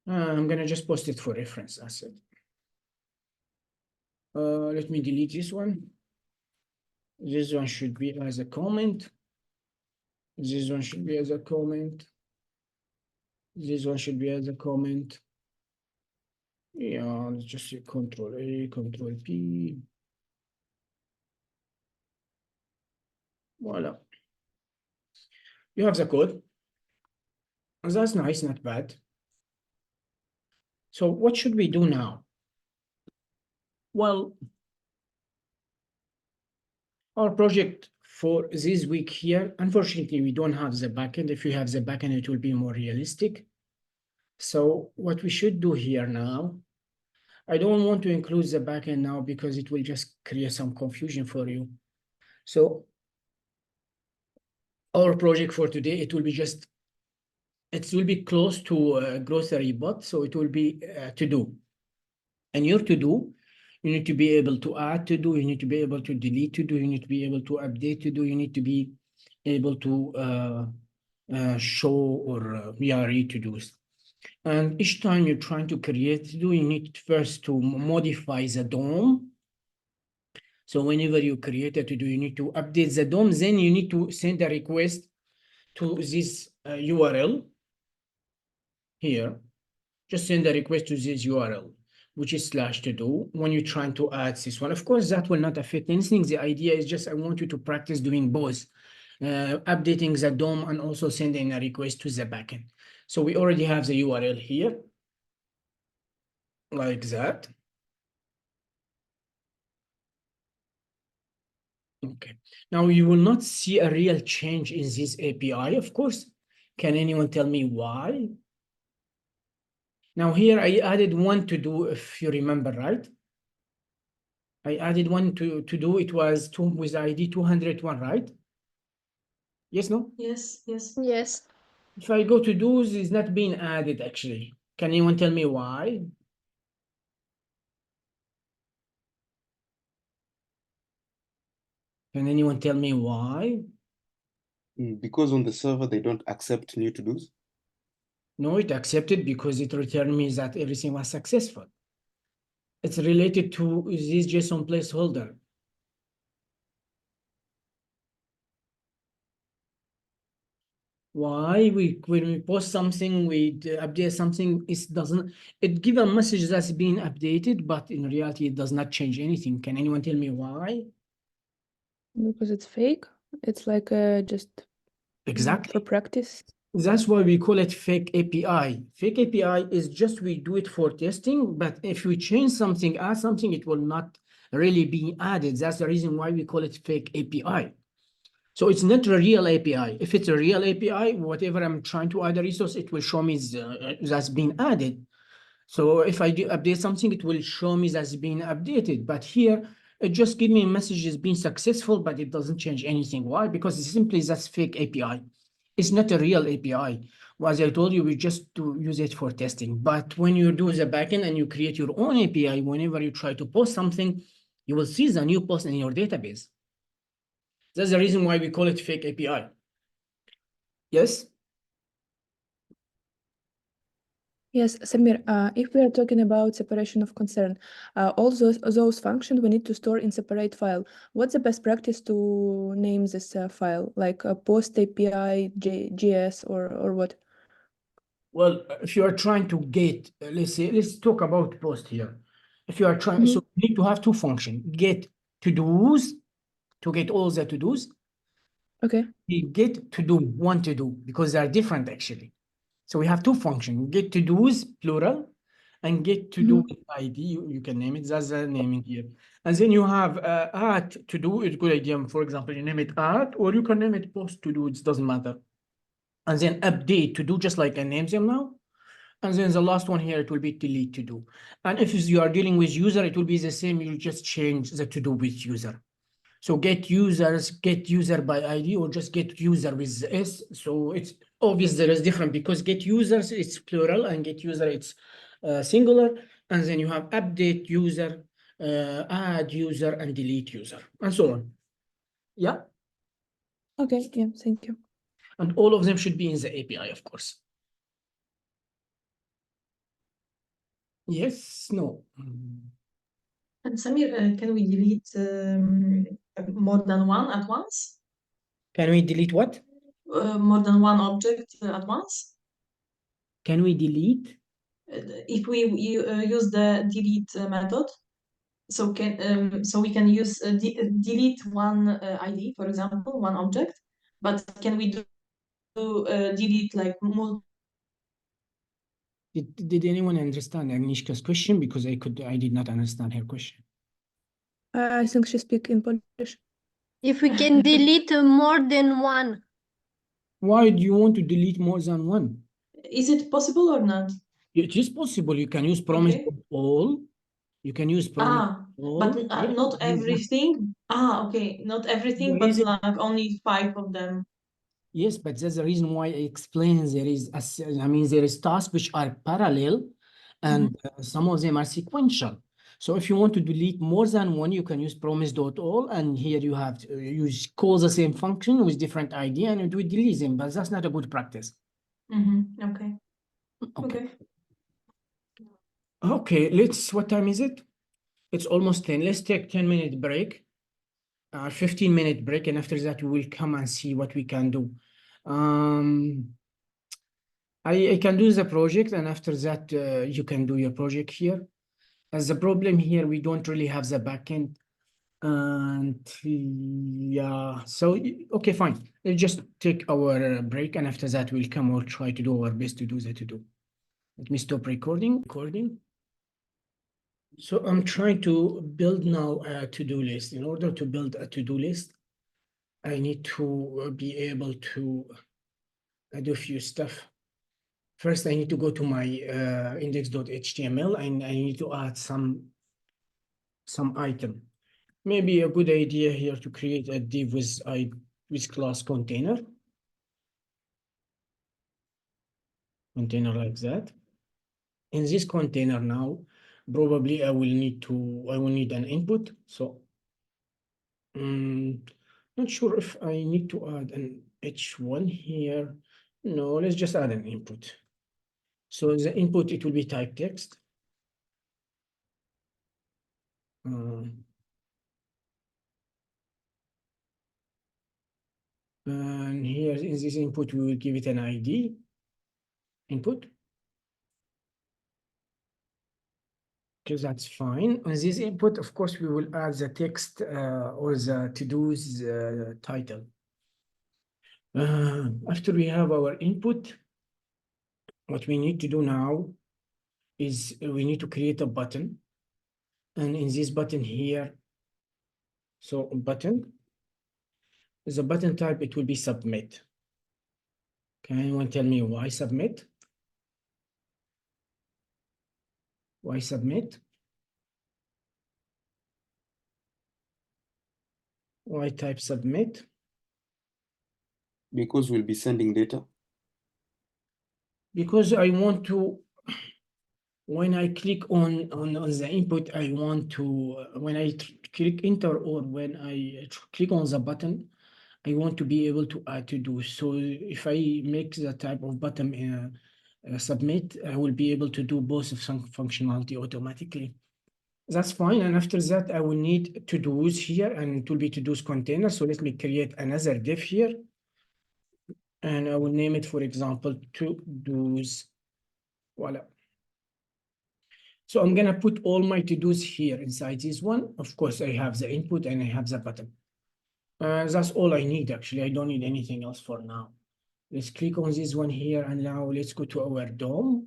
I'm gonna just post it for reference, I said. Let me delete this one. This one should be as a comment. This one should be as a comment. This one should be as a comment. Yeah, let's just say Control A, Control P. Voila. You have the code. That's nice, not bad. So what should we do now? Well, our project for this week here, unfortunately, we don't have the backend. If you have the backend, it will be more realistic. So what we should do here now, I don't want to include the backend now because it will just create some confusion for you. So our project for today, it will be close to a grocery bot. So it will be to do. And your to do, you need to be able to add to do, you need to be able to delete to do, you need to be able to update to do, you need to be able to show or read to do's. And each time you're trying to create to do, you need first to modify the DOM. So whenever you create a to do, you need to update the DOM, then you need to send a request to this URL here. Just send a request to this URL, which is /todo when you're trying to add this one. Of course, that will not affect anything. The idea is just I want you to practice doing both, updating the DOM and also sending a request to the backend. So we already have the URL here, like that. Okay. Now you will not see a real change in this API, of course. Can anyone tell me why? Now here I added one to do, if you remember, right? I added one to do, it was with ID 201, right? Yes, no? Yes, yes. Yes. If I go to do's, it's not being added actually. Can anyone tell me why? Can anyone tell me why? Because on the server they don't accept new to-dos. No, it accepted because it returned me that everything was successful. It's related to this JSON placeholder. Why when we post something, we update something, it give a message that's being updated, but in reality it does not change anything. Can anyone tell me why? Because it's fake. It's like just Exactly. for practice. That's why we call it fake API. Fake API is just we do it for testing, but if we change something, add something, it will not really be added. That's the reason why we call it fake API. So it's not a real API. If it's a real API, whatever I'm trying to add a resource, it will show me that's been added. So if I do update something, it will show me that's been updated. But here, it just gives me a message is being successful, but it doesn't change anything. Why? Because it's simply that's fake API. It's not a real API. Well, as I told you, we just to use it for testing. But when you do the backend and you create your own API, whenever you try to post something, you will see the new post in your database. That's the reason why we call it fake API. Yes? Yes, Samir, if we are talking about separation of concern, all those functions we need to store in separate file. What's the best practice to name this file, like a post API, JS, or what? Well, if you are trying to get, let's talk about post here. If you are trying, so you need to have two functions, get to-dos, to get all the to-dos, Okay. get to do one to do, because they are different actually. So we have two functions, get to-dos, plural, and get to do with ID, you can name it, that's the naming here. And then you have add to do, it's a good idea. For example, you name it add, or you can name it post to do, it doesn't matter. And then update to do, just like I named them now. And then the last one here, it will be delete to do. And if you are dealing with user, it will be the same. You'll just change the to do with user. So get user by ID, or just get user with S. So it's obvious there is different, because get users, it's plural, and get user, it's singular. And then you have update user, add user, and delete user, and so on. Yeah. Okay, yeah, thank you. And all of them should be in the API, of course. Yes, no. And Samir, can we delete more than one at once? Can we delete what? More than one object at once? Can we delete? If we use the delete method, so we can use delete one ID, for example, one object, but can we do delete like multiple? Did anyone understand Agnieszka's question? Because I did not understand her question. I think she speak in Polish. If we can delete more than one. Why do you want to delete more than one? Is it possible or not? It is possible. You can use promise Okay. all. You can use promise all. But Yes, not everything. Okay, not everything, The but reason- like only 5 of them. Yes, but that's the reason why I explain there is, there is tasks which are parallel, and some of them are sequential. So if you want to delete more than one, you can use promise.all, and here you have to call the same function with different ID, and it will delete them, but that's not a good practice. Okay. Okay. Okay, what time is it? It's almost 10. Let's take 10-minute break, 15-minute break, and after that, we will come and see what we can do. I can do the project, and after that, you can do your project here. As the problem here, we don't really have the backend. And yeah, so, okay, fine. Let's just take our break, and after that, we'll come. We'll try to do our best to do the to-do. Let me stop recording. So I'm trying to build now a to-do list. In order to build a to-do list, I need to be able to do a few stuff. First, I need to go to my index.html, and I need to add some item. Maybe a good idea here to create a div with class container. container like that. In this container now, probably I will need an input. So not sure if I need to add an H1 here. No, let's just add an input. So the input, it will be type text. And here in this input, we will give it an ID input. Okay, that's fine. On this input, of course, we will add the text or the to-dos title. After we have our input, what we need to do now is we need to create a button. And in this button here, so button, the button type, it will be submit. Can anyone tell me why submit? Why submit? Why type submit? Because we'll be sending data. Because I want to, when I click on the input, I want to, when I click enter or when I click on the button, I want to be able to add to do. So if I make the type of button submit, I will be able to do both of some functionality automatically. That's fine. And after that, I will need to-dos here, and it will be to-dos container. So let me create another div here. And I will name it, for example, to-dos. Voila. So I'm gonna put all my to-dos here inside this one. Of course, I have the input and I have the button. That's all I need, actually. I don't need anything else for now. Let's click on this one here, and now let's go to our DOM.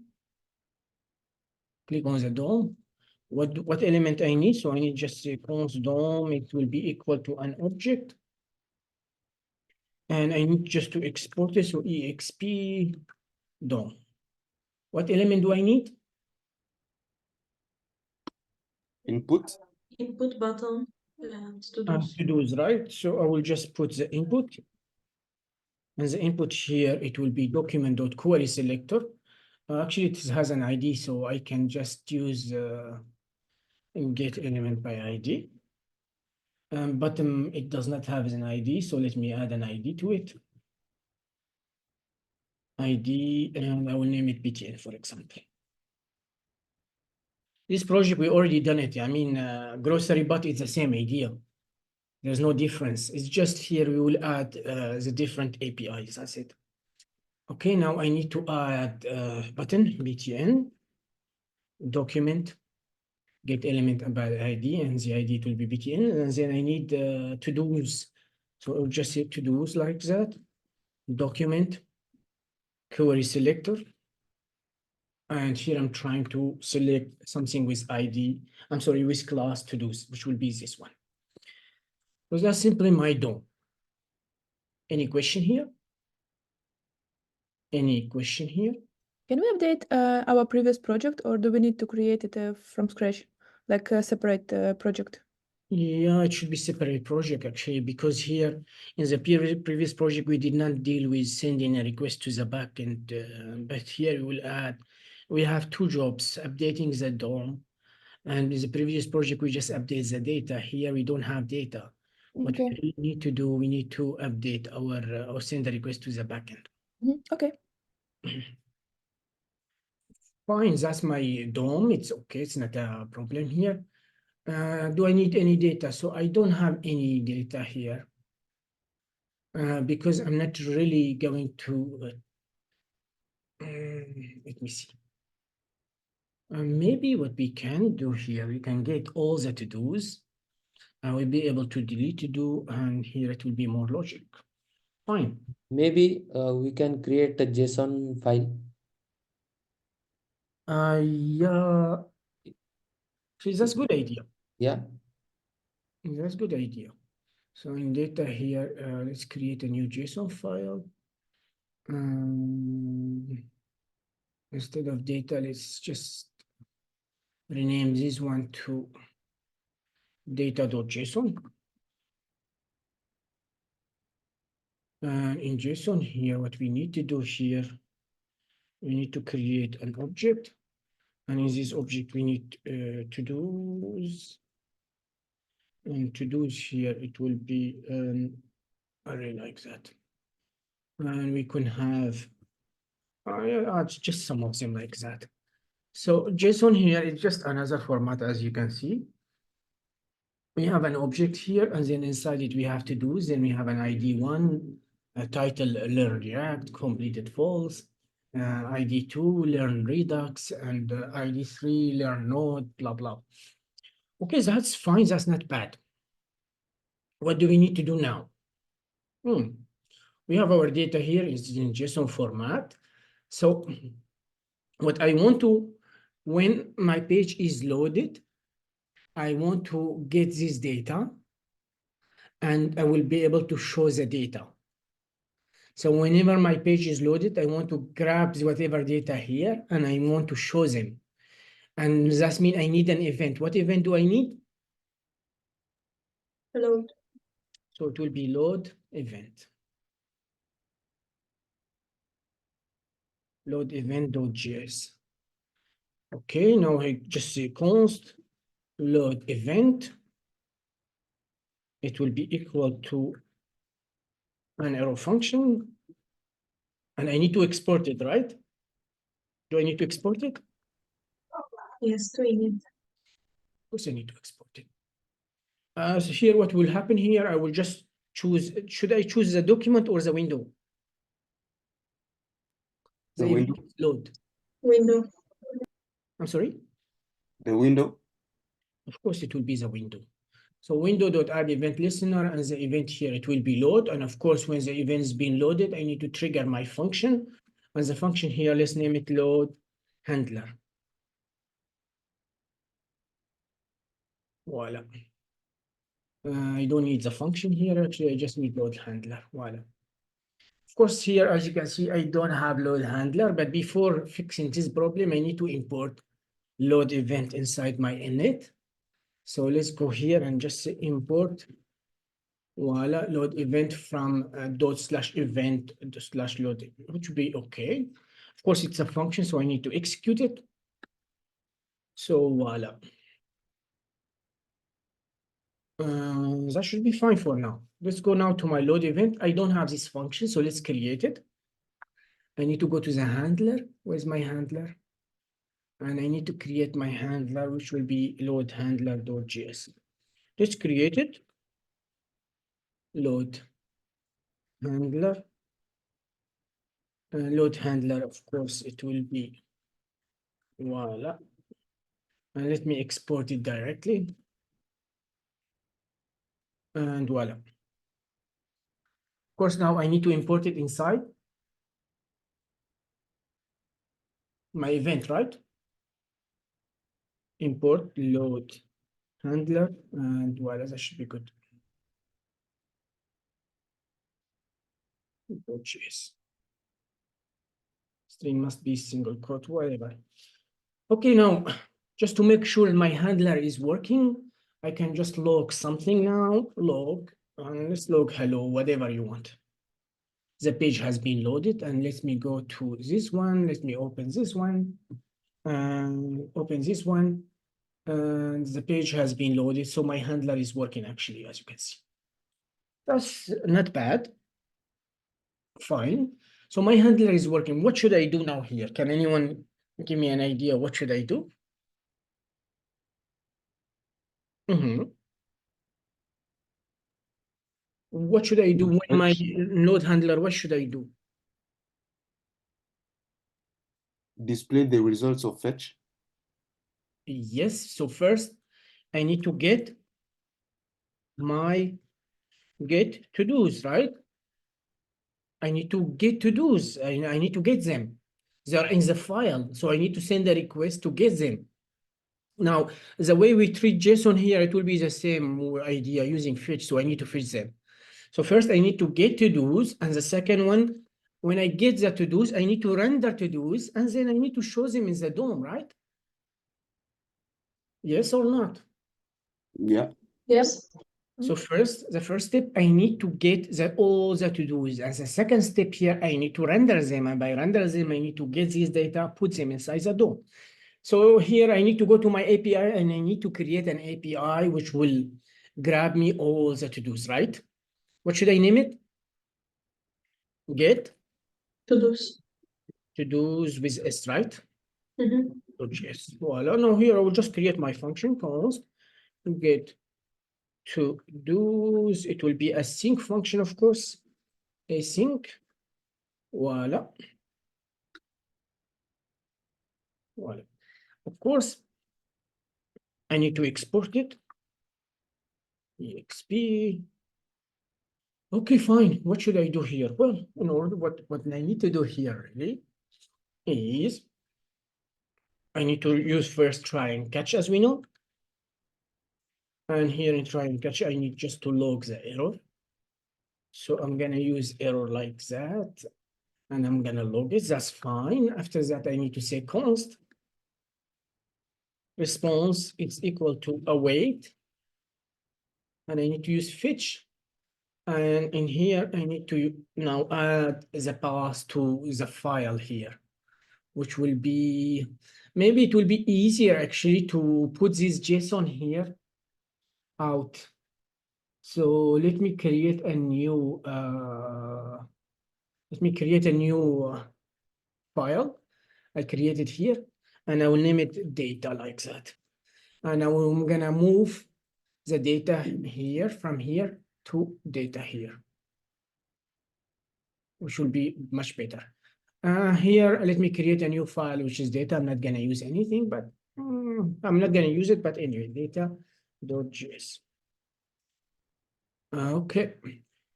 Click on the DOM. What element I need? So I need just a const DOM. It will be equal to an object. And I need just to export it, so exp DOM. What element do I need? Input. Input button and to-dos. To-dos, right? So I will just put the input. And the input here, it will be document.query selector. Actually, it has an ID, so I can just use get element by ID. But it does not have an ID, so let me add an ID to it. ID, and I will name it BTN, for example. This project, we already done it. I mean, grocery, but it's the same idea. There's no difference. It's just here we will add the different APIs. That's it. Okay, now I need to add button BTN document get element about ID, and the ID will be BTN, and then I need to-dos. So I'll just say to-dos like that. Document query selector. And here I'm trying to select something with ID. I'm sorry, with class to-dos, which will be this one. So that's simply my DOM. Any question here? Any question here? Can we update our previous project, or do we need to create it from scratch, like a separate project? Yeah, it should be separate project actually, because here in the previous project, we did not deal with sending a request to the backend, but here we will add, we have two jobs, updating the DOM, and in the previous project, we just update the data. Here, we don't have data. What Okay. we need to do, we need to update our, or send a request to the backend. Okay. Fine, that's my DOM. It's okay, it's not a problem here. Do I need any data? So I don't have any data here because I'm not really going to, let me see. Maybe what we can do here, we can get all the to-dos. I will be able to delete to-do, and here it will be more logic. Fine. Maybe we can create a JSON file. Yeah, so that's a good idea. Yeah. That's a good idea. So in data here, let's create a new JSON file. Instead of data, let's just rename this one to data.json. And in JSON here, what we need to do here we need to create an object. And in this object, we need to-dos. And to-dos here, it will be an array like that. And we can have, it's just some of them like that. So JSON here is just another format, as you can see. We have an object here, and then inside it, we have to-dos. Then we have an ID1, a title, learn React, completed false. ID2, learn Redux, and ID3, learn Node, blah, blah. Okay, that's fine. That's not bad. What do we need to do now? We have our data here is in JSON format. So what I want to, when my page is loaded, I want to get this data, and I will be able to show the data. So whenever my page is loaded, I want to grab whatever data here, and I want to show them. And that means I need an event. What event do I need? Load. So it will be load event. Load event.js. Okay, now I just say const load event. It will be equal to an arrow function. And I need to export it, right? Do I need to export it? Yes, we need. Of course I need to export it. So here, what will happen here, I will just choose, should I choose the document or the window? The event window. load. Window. I'm sorry? The window. Of course, it will be the window. So window.add event listener, and the event here, it will be load. And of course, when the event is being loaded, I need to trigger my function. And the function here, let's name it load handler. Voila. I don't need the function here. Actually, I just need load handler. Voila. Of course, here, as you can see, I don't have load handler, but before fixing this problem, I need to import load event inside my init. So let's go here and just say import, voila, load event from /event /load, which would be okay. Of course, it's a function, so I need to execute it. So voila. That should be fine for now. Let's go now to my load event. I don't have this function, so let's create it. I need to go to the handler. Where's my handler? And I need to create my handler, which will be load handler.js. Let's create it. Load handler. Load handler, of course, it will be voila. And let me export it directly. And voila. Of course, now I need to import it inside my event, right? Import load handler, and voila, that should be good. JS. String must be single quote, whatever. Okay, now, just to make sure my handler is working, I can just log something now, log, and let's log hello, whatever you want. The page has been loaded, and let me go to this one. Let me open this one, and open this one, and the page has been loaded. So my handler is working actually, as you can see. That's not bad. Fine. So my handler is working. What should I do now here? Can anyone give me an idea? What should I do? What should I do when my node handler, what should I do? Display the results of fetch. Yes, so first I need to get my get to-dos, right? I need to get to-dos. I need to get them. They are in the file, so I need to send a request to get them. Now, the way we treat JSON here, it will be the same idea using fetch, so I need to fetch them. So first I need to get to-dos, and the second one, when I get the to-dos, I need to render to-dos, and then I need to show them in the DOM, right? Yes or not? Yeah. Yes. So first, the first step, I need to get all the to-dos. As a second step here, I need to render them. And by render them, I need to get these data, put them inside the DOM. So here I need to go to my API and I need to create an API which will grab me all the to-dos, right? What should I name it? Get To-dos. to-dos with S, right? Mhm. .js. Voila. Now here I will just create my function const get to-dos. It will be a sync function, of course. Async. Voila. Voila. Of course, I need to export it. EXP. Okay, fine. What should I do here? Well, in order, what I need to do here really is I need to use first try and catch, as we know. And here in try and catch, I need just to log the error. So I'm gonna use error like that, and I'm gonna log it. That's fine. After that, I need to say const response is equal to await, and I need to use fetch. And in here, I need to now add the path to the file here, which will be, maybe it will be easier actually to put this JSON here out. So let me create a new, file. I create it here, and I will name it data like that. And I'm gonna move the data here from here to data here, which will be much better. Here, let me create a new file, which is data. I'm not gonna use anything, but I'm not gonna use it, but anyway, data.js. Okay,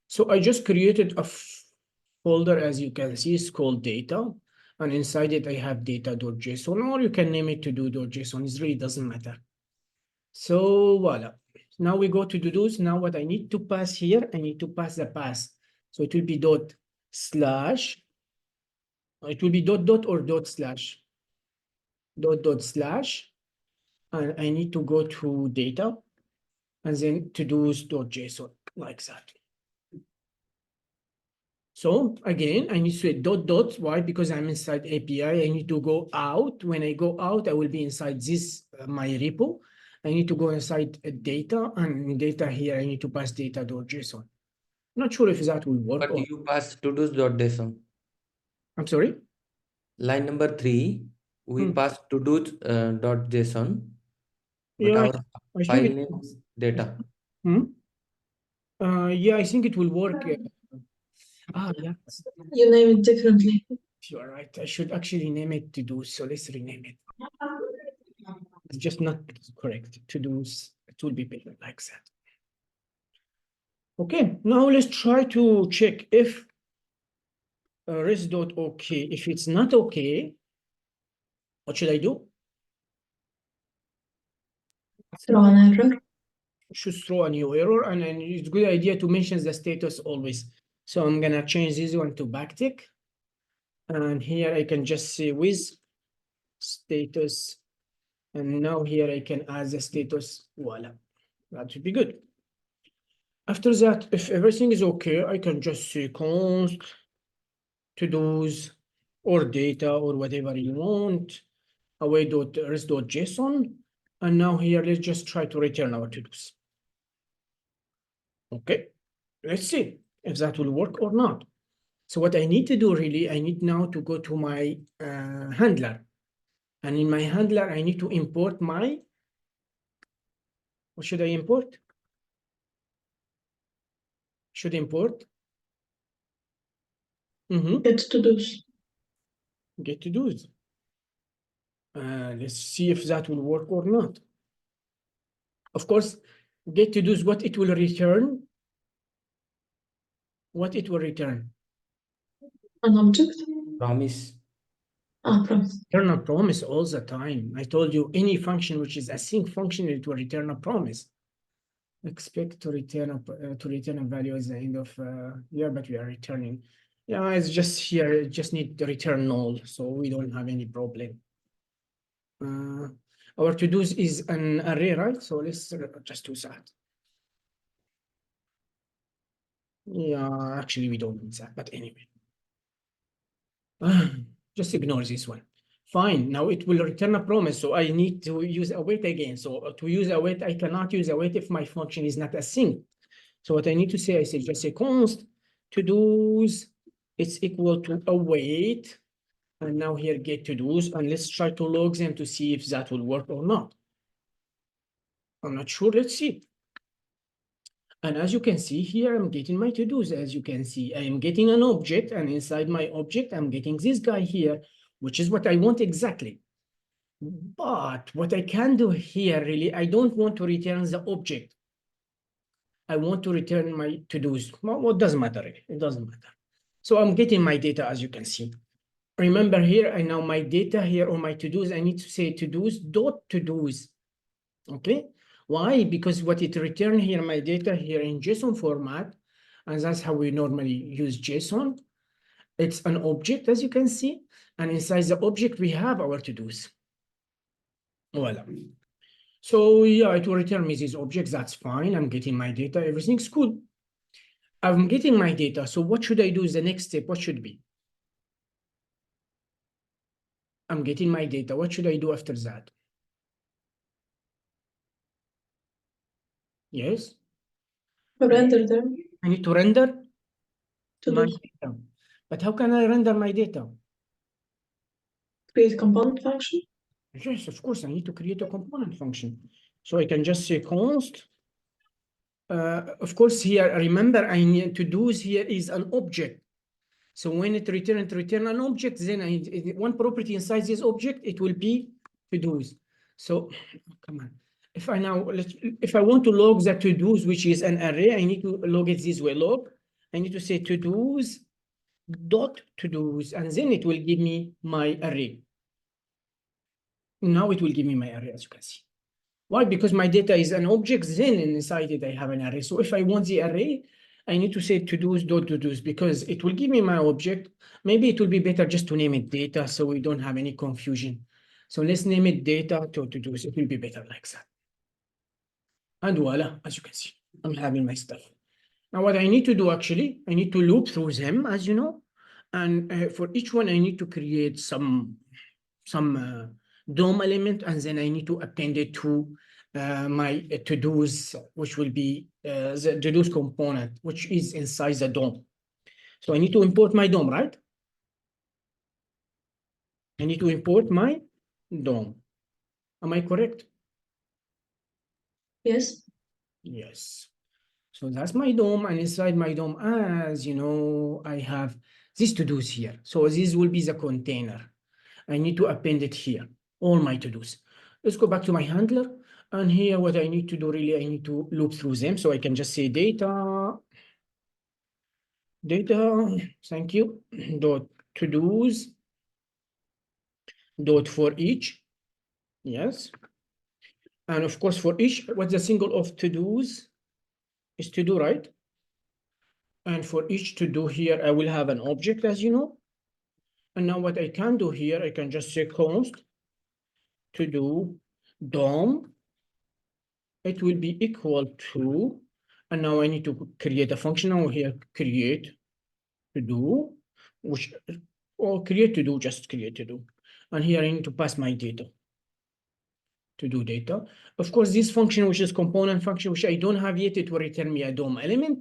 so I just created a folder, as you can see, it's called data. And inside it, I have data.json, or you can name it to-do.json. It really doesn't matter. So voila. Now we go to to-dos. Now what I need to pass here, I need to pass the path. So it will be dot slash. It will be dot or dot slash. Dot slash. And I need to go to data and then to-dos.json like that. So again, I need to say dot. Why? Because I'm inside API. I need to go out. When I go out, I will be inside this my repo. I need to go inside data, and in data here, I need to pass data.json. Not sure if that will work. But you pass to-dos.json. I'm sorry. Line number 3, we pass to-dos.json, but Yeah, our I file think name is data. yeah, I think it will work. Yeah. You name it differently. You are right. I should actually name it to do. So let's rename it. It's just not correct. To do. It will be better like that. Okay, now let's try to check if res.okay. If it's not okay, what should I do? Throw an error. Should throw a new error, and then it's a good idea to mention the status always. So I'm gonna change this one to backtick, and here I can just say with status, and now here I can add the status. Voila, that should be good. After that, if everything is okay, I can just say const to-dos or data or whatever you want, away.res.json. And now here, let's just try to return our to-dos. Okay, let's see if that will work or not. So what I need to do really, I need now to go to my handler. And in my handler, I need to import my, what should I import? Should import? Get to-dos. Get to-dos. Let's see if that will work or not. Of course, get to-dos, what it will return. What it will return? An object. Promise. Promise. Return a promise all the time. I told you any function which is a sync function, it will return a promise. Expect to return a value at the end of year, but we are returning. Yeah, it's just here. It just need to return null, so we don't have any problem. Our to-dos is an array, right? So let's just do that. Yeah, actually, we don't need that, but anyway. Just ignore this one. Fine, now it will return a promise, so I need to use await again. So to use await, I cannot use await if my function is not async. So what I need to say, I say just say const to-dos, it's equal to await. And now here get to-dos, and let's try to log them to see if that will work or not. I'm not sure, let's see. And as you can see here, I'm getting my to-dos. As you can see, I am getting an object, and inside my object, I'm getting this guy here, which is what I want exactly. But what I can do here, really, I don't want to return the object. I want to return my to-dos. Well, what doesn't matter, really. It doesn't matter. So I'm getting my data, as you can see. Remember here, I know my data here on my to-dos, I need to say to-dos dot to-dos. Okay, why? Because what it returned here, my data here in JSON format, and that's how we normally use JSON. It's an object, as you can see, and inside the object, we have our to-dos. Voila. So yeah, it will return me these objects, that's fine. I'm getting my data, everything's cool. I'm getting my data, so what should I do is the next step, what should be? I'm getting my data, what should I do after that? Yes? Render them I need to render to my do data. But how can I render my data? create component function. Yes, of course, I need to create a component function. So I can just say const. Of course, here, remember, I need to do here is an object. So when it return an object, then one property inside this object, it will be to-dos. So come on. If I want to log the to-dos, which is an array, I need to log it this way. Log, I need to say to-dos dot to-dos, and then it will give me my array. Now it will give me my array, as you can see. Why? Because my data is an object, then inside it I have an array. So if I want the array, I need to say to-dos dot to-dos because it will give me my object. Maybe it will be better just to name it data so we don't have any confusion. So let's name it data to-dos. It will be better like that. And voila, as you can see, I'm having my stuff. Now what I need to do actually, I need to loop through them, as you know. And for each one, I need to create some DOM element, and then I need to append it to my to-dos, which will be the to-dos component, which is inside the DOM. So I need to import my DOM, right? I need to import my DOM. Am I correct? Yes. Yes. So that's my DOM, and inside my DOM, as you know, I have these to-dos here. So this will be the container. I need to append it here, all my to-dos. Let's go back to my handler. And here, what I need to do, really, I need to loop through them. So I can just say data, thank you, dot to-dos, dot for each. Yes. And of course, for each, what's the single of to-dos is to-do, right? And for each to-do here, I will have an object, as you know. And now what I can do here, I can just say const to-do DOM. It will be equal to, and now I need to create a function over here, create to do, which, or create to do, just create to do. And here I need to pass my data, to do data. Of course, this function, which is component function, which I don't have yet, it will return me a DOM element.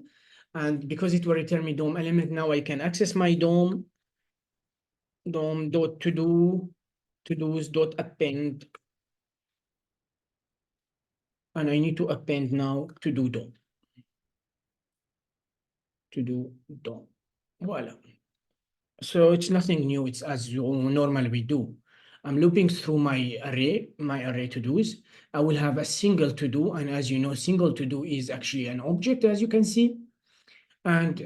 And because it will return me DOM element, now I can access my DOM dot to do, to-dos dot append. And I need to append now to do DOM. To do DOM. Voila. So it's nothing new. It's as you normally we do. I'm looping through my array to-dos. I will have a single to-do, and as you know, single to-do is actually an object, as you can see. And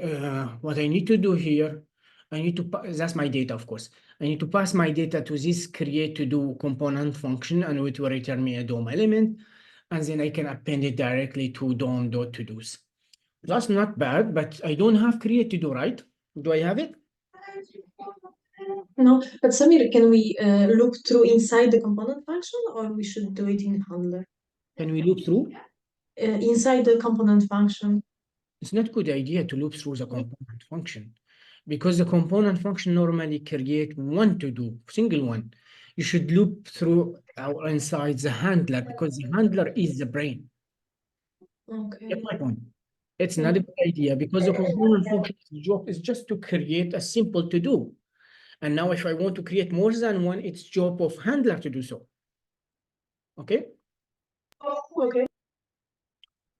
what I need to do here, I need to, that's my data, of course. I need to pass my data to this create to-do component function, and it will return me a DOM element. And then I can append it directly to DOM.todos. That's not bad, but I don't have create to-do, right? Do I have it? No, but Samir, can we look through inside the component function, or we should do it in handler? Can we loop through? Inside the component function. It's not a good idea to loop through the component function because the component function normally create one to do, single one. You should loop through inside the handler because the handler is the brain. Okay. Get my point? It's not a good idea because the component function's job is just to create a simple to do. And now if I want to create more than one, it's job of handler to do so. Okay? Okay.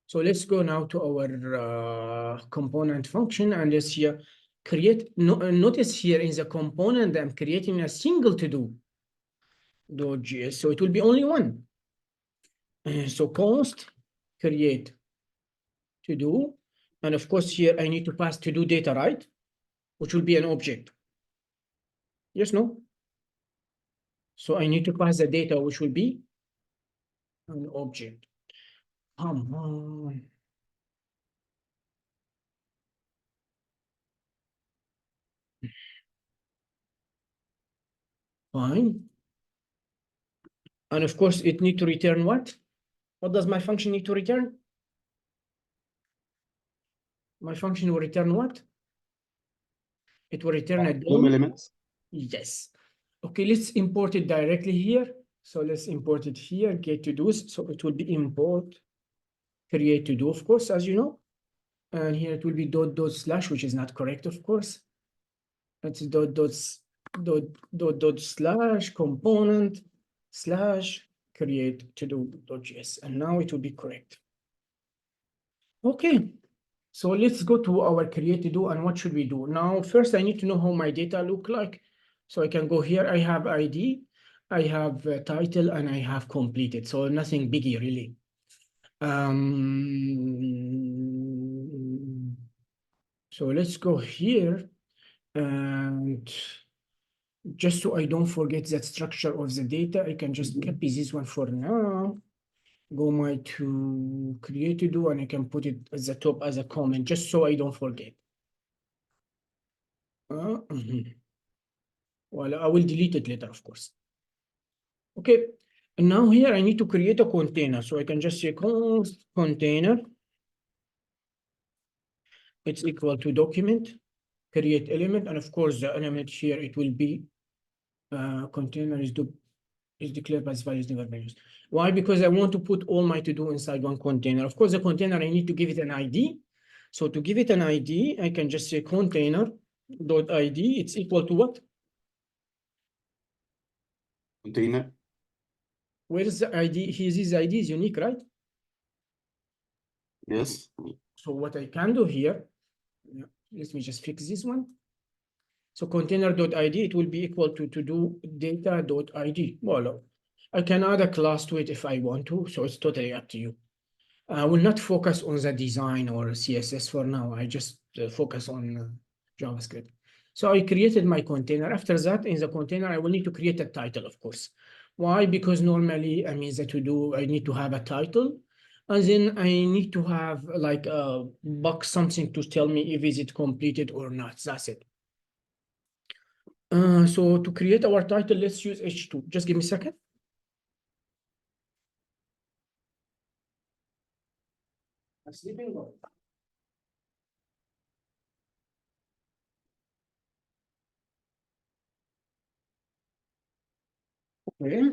So let's go now to our component function and let's here create, notice here in the component, I'm creating a single to do .js. So it will be only one. So const create to do. And of course here I need to pass to do data, right? Which will be an object. Yes, no? So I need to pass the data, which will be an object. Come on. Fine. And of course, it need to return what? What does my function need to return? My function will return what? It will return a DOM DOM. elements. Yes. Okay, let's import it directly here. So let's import it here, get to do. So it will be import, create to do, of course, as you know. And here it will be dot slash, which is not correct, of course. It's dot slash component slash create to do .js. And now it will be correct. Okay. So let's go to our create to do and what should we do? Now, first I need to know how my data look like. So I can go here, I have ID, I have title, and I have completed. So nothing biggie really. So let's go here and just so I don't forget that structure of the data, I can just copy this one for now. Go to create to do, and I can put it at the top as a comment, just so I don't forget. Well, I will delete it later, of course. Okay, and now here I need to create a container. So I can just say const container. It's equal to document, create element, and of course the element here, it will be container is declared as values never been used. Why? Because I want to put all my to do inside one container. Of course, the container, I need to give it an ID. So to give it an ID, I can just say container.id. It's equal to what? Container. Where is the ID? His ID is unique, right? Yes. So what I can do here, let me just fix this one. So container.id, it will be equal to do data.id. Voila. I can add a class to it if I want to, so it's totally up to you. I will not focus on the design or CSS for now. I just focus on JavaScript. So I created my container. After that, in the container, I will need to create a title, of course. Why? Because normally, I mean, I need to have a title. And then I need to have like a box, something to tell me if is it completed or not. That's it. So to create our title, let's use H2. Just give me a second. I'm sleeping. Okay.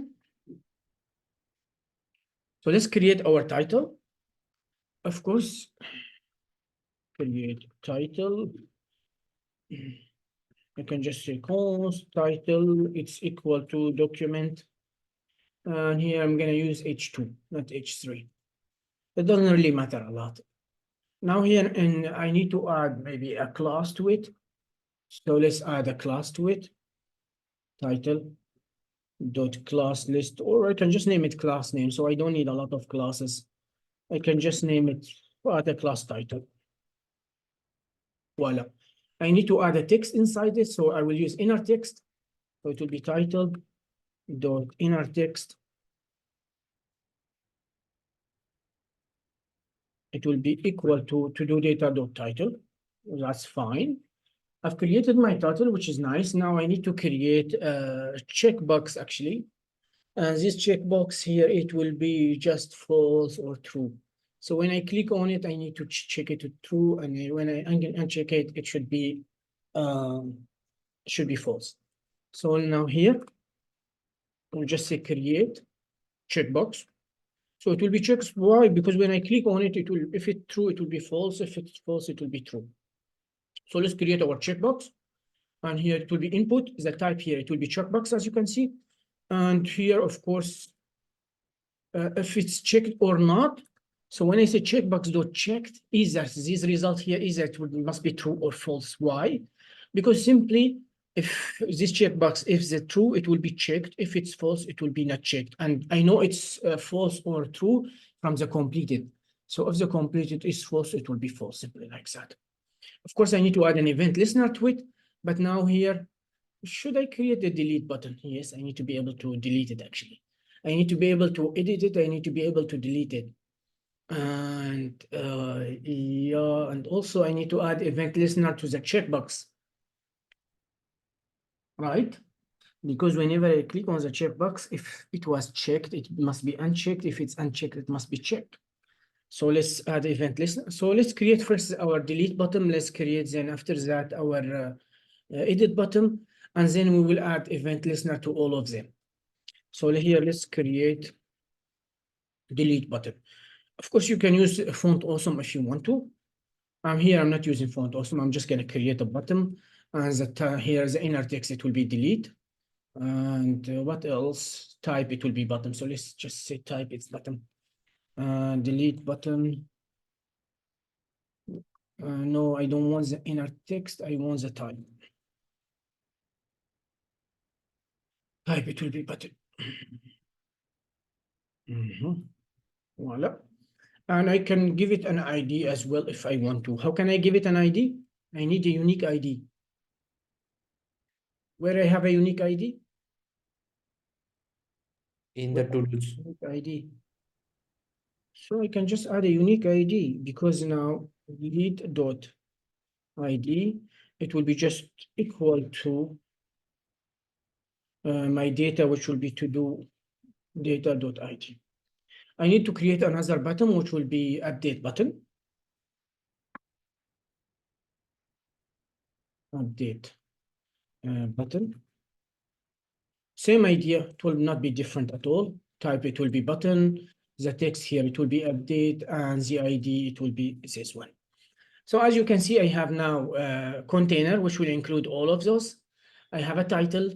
So let's create our title. Of course, create title. I can just say const title, it's equal to document. And here I'm going to use H2, not H3. It doesn't really matter a lot. Now here, and I need to add maybe a class to it. So let's add a class to it. Title dot class list, or I can just name it class name. So I don't need a lot of classes. I can just name it add a class title. Voila. I need to add a text inside it. So I will use inner text. So it will be title dot inner text. It will be equal to do data dot title. That's fine. I've created my title, which is nice. Now I need to create a checkbox actually. And this checkbox here, it will be just false or true. So when I click on it, I need to check it to true, and when I uncheck it, it should be false. So now here, we'll just say create checkbox. So it will be checked. Why? Because when I click on it, it will, if it's true, it will be false. If it's false, it will be true. So let's create our checkbox. And here it will be input, the type here, it will be checkbox, as you can see. And here, of course, if it's checked or not. So when I say checkbox dot checked, either this result here, either it must be true or false. Why? Because simply, if this checkbox, if it's true, it will be checked. If it's false, it will be not checked. And I know it's false or true from the completed. So if the completed is false, it will be false, simply like that. Of course, I need to add an event listener to it. But now here, should I create the delete button? Yes, I need to be able to delete it actually. I need to be able to edit it. I need to be able to delete it. And yeah, and also I need to add event listener to the checkbox. Right? Because whenever I click on the checkbox, if it was checked, it must be unchecked. If it's unchecked, it must be checked. So let's add event listener. So let's create first our delete button. Let's create then after that our edit button, and then we will add event listener to all of them. So here, let's create delete button. Of course, you can use font awesome if you want to. Here, I'm not using font awesome. I'm just going to create a button, and here the inner text, it will be delete. And what else? Type, it will be button. So let's just say type, it's button. Delete button. No, I don't want the inner text. I want the type. Type, it will be button. Voila. And I can give it an ID as well if I want to. How can I give it an ID? I need a unique ID. Where I have a unique ID? In the tools. Unique ID. So I can just add a unique ID, because now delete dot ID, it will be just equal to my data, which will be to do data dot ID. I need to create another button, which will be update button. Update button. Same idea, it will not be different at all. Type, it will be button. The text here, it will be update, and the ID, it will be this one. So as you can see, I have now a container, which will include all of those. I have a title,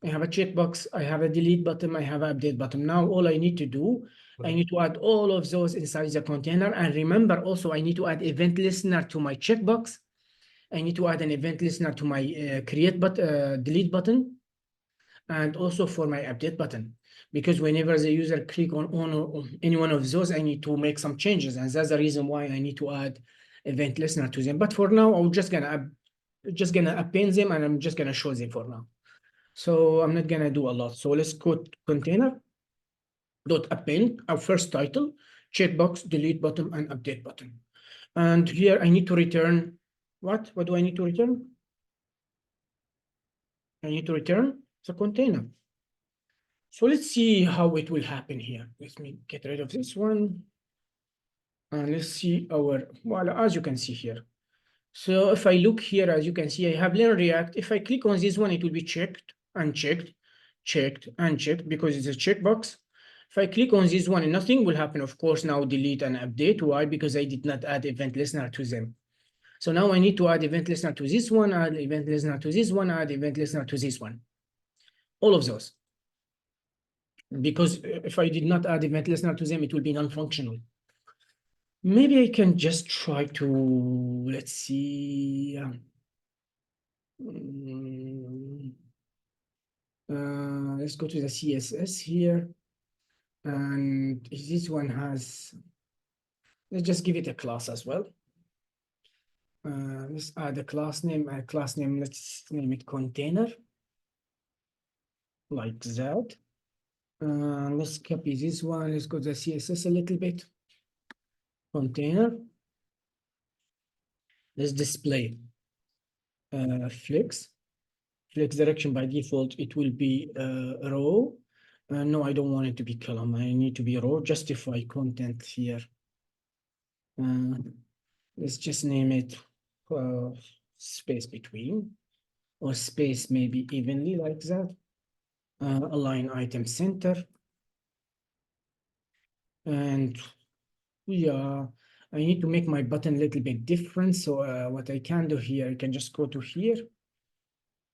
I have a checkbox, I have a delete button, I have an update button. Now all I need to do, I need to add all of those inside the container. And remember also, I need to add event listener to my checkbox. I need to add an event listener to my delete button, and also for my update button, because whenever the user click on any one of those, I need to make some changes, and that's the reason why I need to add event listener to them. But for now, I'm just gonna append them, and I'm just gonna show them for now. So I'm not gonna do a lot. So let's go container dot append our first title, checkbox, delete button, and update button. And here I need to return what? What do I need to return? I need to return the container. So let's see how it will happen here. Let me get rid of this one. And let's see our, well, as you can see here. So if I look here, as you can see, I have learn React. If I click on this one, it will be checked, unchecked, checked, unchecked, because it's a checkbox. If I click on this one, nothing will happen. Of course, now delete and update. Why? Because I did not add event listener to them. So now I need to add event listener to this one, add event listener to this one, add event listener to this one. All of those. Because if I did not add event listener to them, it will be non-functional. Maybe I can just try to, let's see. Let's go to the CSS here. And this one has, let's just give it a class as well. Let's add a class name, let's name it container. Like that. Let's copy this one. Let's go to the CSS a little bit. Container. Let's display flex direction. By default, it will be row. No, I don't want it to be column. I need to be row. Justify content here. Let's just name it space between, or space maybe evenly like that. Align item center. And yeah, I need to make my button a little bit different. So what I can do here, I can just go to here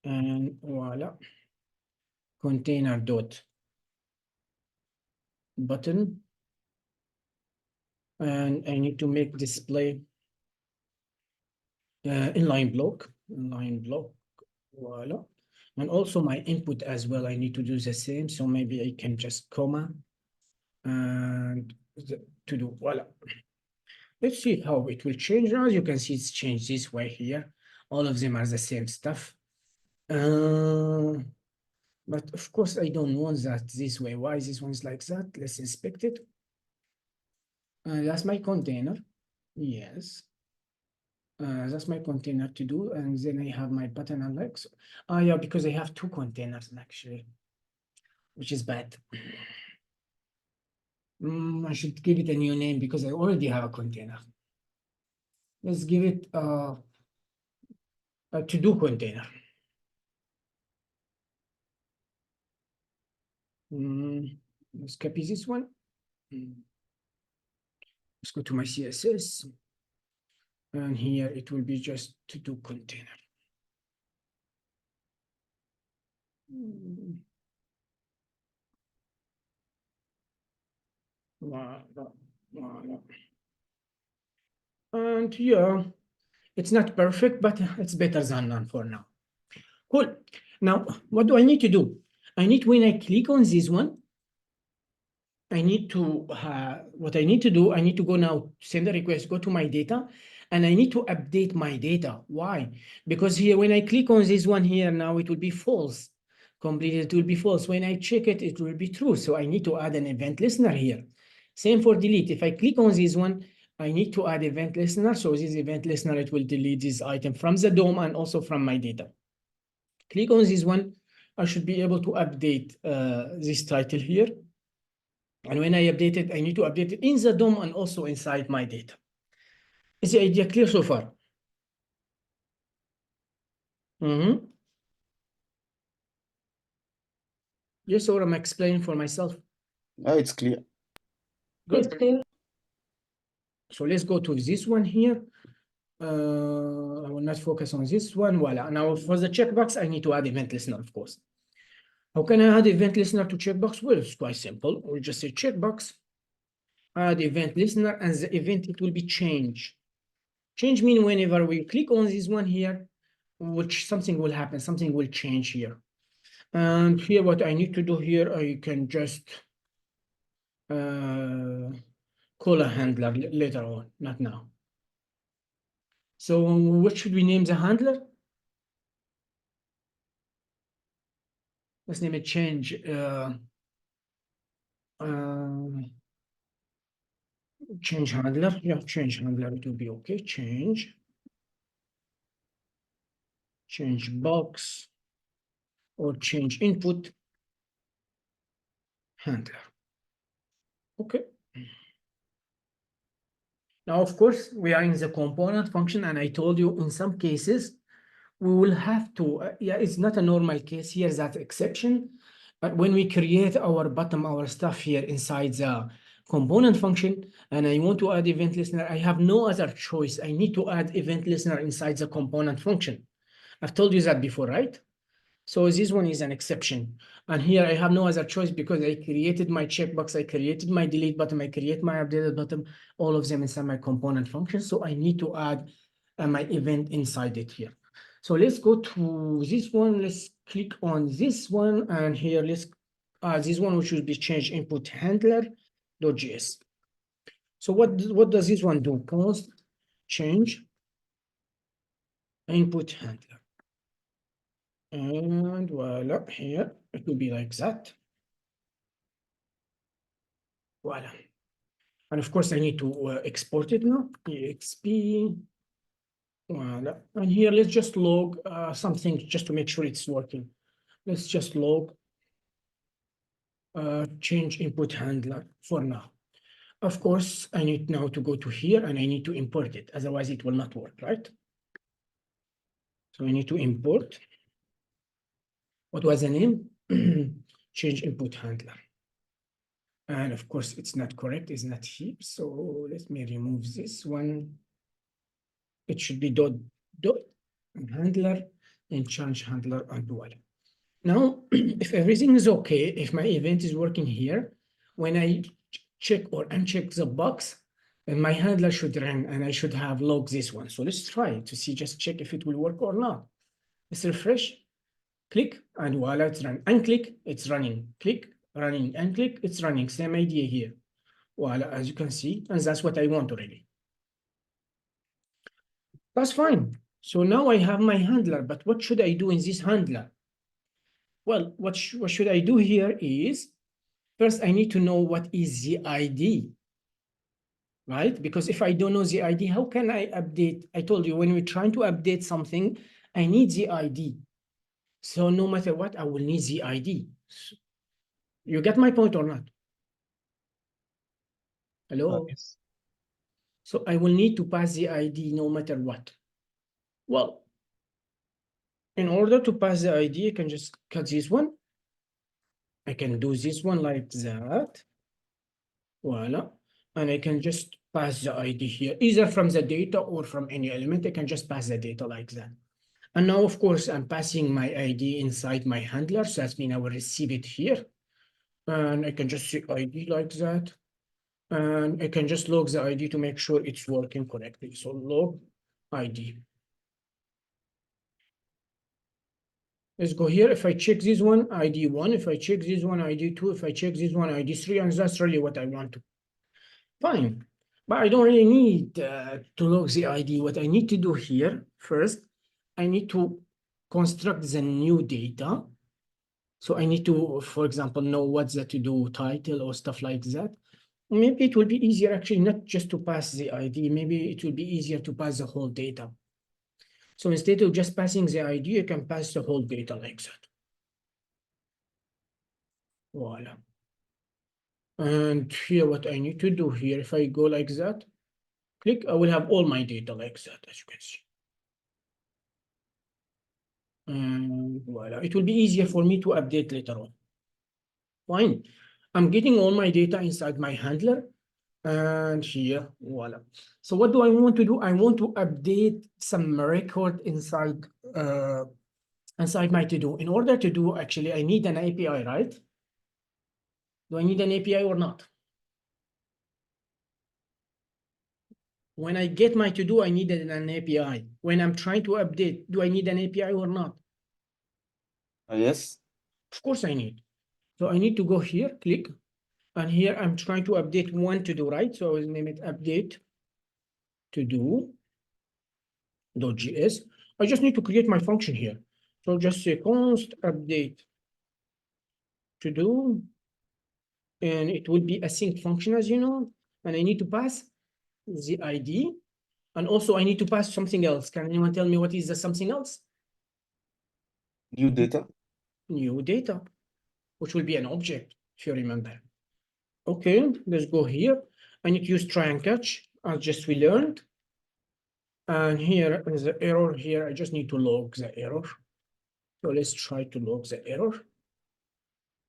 and voila, container dot button. And I need to make display inline block, voila. And also my input as well, I need to do the same. So maybe I can just comma and to do voila. Let's see how it will change. Now, as you can see, it's changed this way here. All of them are the same stuff. But of course, I don't want that this way. Why this one's like that? Let's inspect it. That's my container. Yes. That's my container to do. And then I have my button and legs. Oh, yeah, because I have two containers actually, which is bad. I should give it a new name because I already have a container. Let's give it a to-do container. Let's copy this one. Let's go to my CSS. And here it will be just to-do container. And yeah, it's not perfect, but it's better than none for now. Cool. Now, what do I need to do? I need, when I click on this one, I need to, what I need to do, I need to go now, send a request, go to my data, and I need to update my data. Why? Because here, when I click on this one here, now it will be false. Completed, it will be false. When I check it, it will be true. So I need to add an event listener here. Same for delete. If I click on this one, I need to add event listener. So this event listener, it will delete this item from the DOM and also from my data. Click on this one. I should be able to update this title here. And when I update it, I need to update it in the DOM and also inside my data. Is the idea clear so far? Yes, or I'm explaining for myself. Oh, it's clear. Good. It's clear. So let's go to this one here. I will not focus on this one. Voila. Now for the checkbox, I need to add event listener, of course. How can I add event listener to checkbox? Well, it's quite simple. We'll just say checkbox, add event listener, and the event, it will be change. Change means whenever we click on this one here, which something will happen, something will change here. And here, what I need to do here, I can just call a handler later on, not now. So what should we name the handler? Let's name it change. Change handler. Yeah, change handler. It will be okay. Change box or change input handler. Okay. Now, of course, we are in the component function, and I told you in some cases we will have to. Yeah, it's not a normal case here. That's exception. But when we create our bottom, our stuff here inside the component function, and I want to add event listener, I have no other choice. I need to add event listener inside the component function. I've told you that before, right? So this one is an exception. And here I have no other choice because I created my checkbox, I created my delete button, I create my updated button, all of them inside my component function. So I need to add my event inside it here. So let's go to this one. Let's click on this one. And here, let's this one, which should be change input handler.js. So what does this one do? Const change input handler. And voila, here it will be like that. Voila. And of course, I need to export it now. exp. Voila. And here, let's just log something just to make sure it's working. Let's just log change input handler for now. Of course, I need now to go to here and I need to import it. Otherwise, it will not work, right? So I need to import. What was the name? Change input handler. And of course, it's not correct, it's not here. So let me remove this one. It should be dot handler and change handler and voila. Now, if everything is okay, if my event is working here, when I check or uncheck the box, then my handler should run and I should have logged this one. So let's try it to see, just check if it will work or not. Let's refresh, click, and voila, it's run. Unclick, it's running. Click, running, unclick, it's running. Same idea here. Voila, as you can see, and that's what I want already. That's fine. So now I have my handler, but what should I do in this handler? Well, what should I do here is, first I need to know what is the ID, right? Because if I don't know the ID, how can I update? I told you when we're trying to update something, I need the ID. So no matter what, I will need the ID. You get my point or not? Hello? Yes. So I will need to pass the ID no matter what. Well, in order to pass the ID, I can just cut this one. I can do this one like that. Voila. And I can just pass the ID here, either from the data or from any element. I can just pass the data like that. And now, of course, I'm passing my ID inside my handler. So that means I will receive it here. And I can just say ID like that. And I can just log the ID to make sure it's working correctly. So log ID. Let's go here. If I check this one, ID 1. If I check this one, ID 2. If I check this one, ID 3. And that's really what I want to. Fine. But I don't really need to log the ID. What I need to do here, first, I need to construct the new data. So I need to, for example, know what's the to-do title or stuff like that. Maybe it will be easier actually not just to pass the ID. Maybe it will be easier to pass the whole data. So instead of just passing the ID, you can pass the whole data like that. Voila. And here, what I need to do here, if I go like that, click, I will have all my data like that, as you can see. And voila, it will be easier for me to update later on. Fine. I'm getting all my data inside my handler. And here, voila. So what do I want to do? I want to update some record inside my to-do. In order to do, actually, I need an API, right? Do I need an API or not? When I get my to-do, I need an API. When I'm trying to update, do I need an API or not? Yes. Of course I need. So I need to go here, click, and here I'm trying to update one to-do, right? So I will name it update to-do.js. I just need to create my function here. So just say const update to-do, and it will be a sync function, as you know, and I need to pass the ID, and also I need to pass something else. Can anyone tell me what is the something else? New data. New data, which will be an object, if you remember. Okay, let's go here. I need to use try and catch, as just we learned. And here is the error here. I just need to log the error. So let's try to log the error.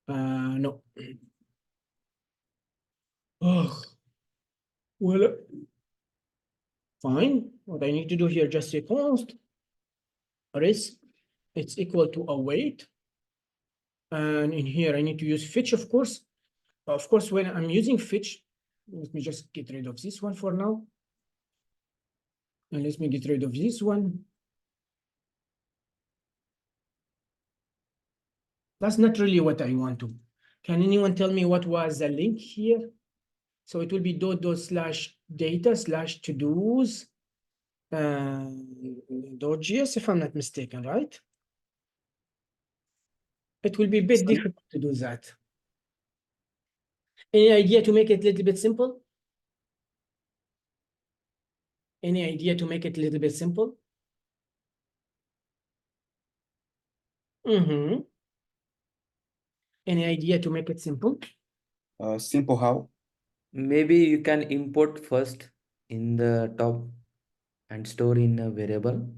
No. Oh, well, fine. What I need to do here, just say const res, it's equal to await. And in here, I need to use fetch, of course. Of course, when I'm using fetch, let me just get rid of this one for now. And let me get rid of this one. That's not really what I want to. Can anyone tell me what was the link here? So it will be dot/data/to-dos .js, if I'm not mistaken, right? It will be a bit difficult to do that. Any idea to make it a little bit simple? Any idea to make it a little bit simple? Mm-hmm. Any idea to make it simple? Simple how? Maybe you can import first in the top and store in a variable.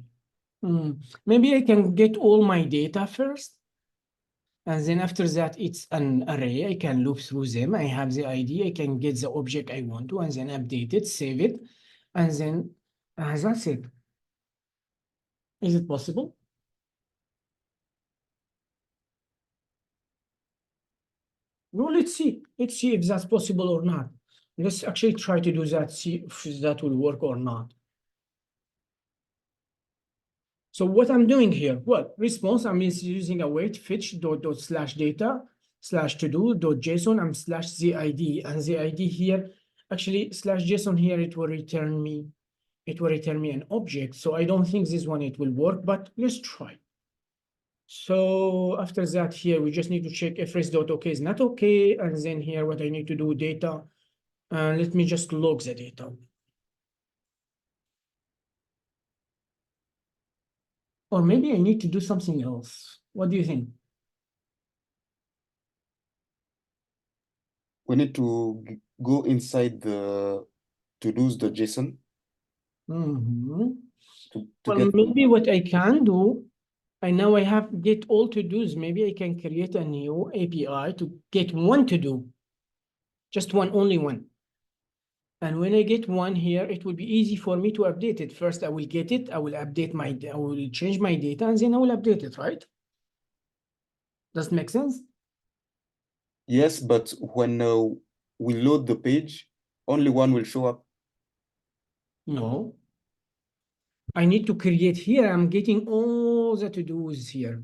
Maybe I can get all my data first. And then after that, it's an array. I can loop through them. I have the ID. I can get the object I want to, and then update it, save it, and then that's it. Is it possible? No, let's see. Let's see if that's possible or not. Let's actually try to do that, see if that will work or not. So what I'm doing here, well, response, I'm using await fetch dot slash data slash to do dot JSON and slash the ID, and the ID here, actually slash JSON here, it will return me an object. So I don't think this one, it will work, but let's try. So after that here, we just need to check if res.ok is not okay. And then here, what I need to do, data. Let me just log the data. Or maybe I need to do something else. What do you think? We need to go inside the to-dos.json Mhm. to Well, get maybe what I can do, I know I have get all to-dos. Maybe I can create a new API to get one to-do. Just one, only one. And when I get one here, it will be easy for me to update it. First, I will get it. I will update I will change my data, and then I will update it, right? Does it make sense? Yes, but when we load the page, only one will show up. No. I need to create here. I'm getting all the to-dos here.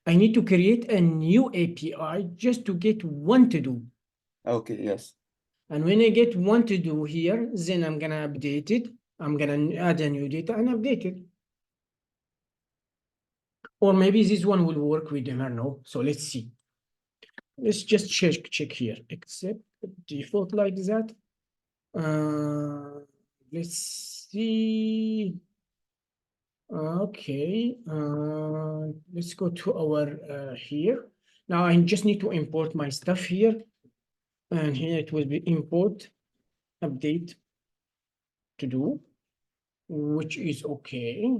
I need to create a new API just to get one to-do. Okay, yes. And when I get one to-do here, then I'm gonna update it. I'm gonna add a new data and update it. Or maybe this one will work, we don't know. So let's see. Let's just check here, except default like that. Let's see. Okay, let's go to our here. Now I just need to import my stuff here. And here it will be import, update, to do, which is okay.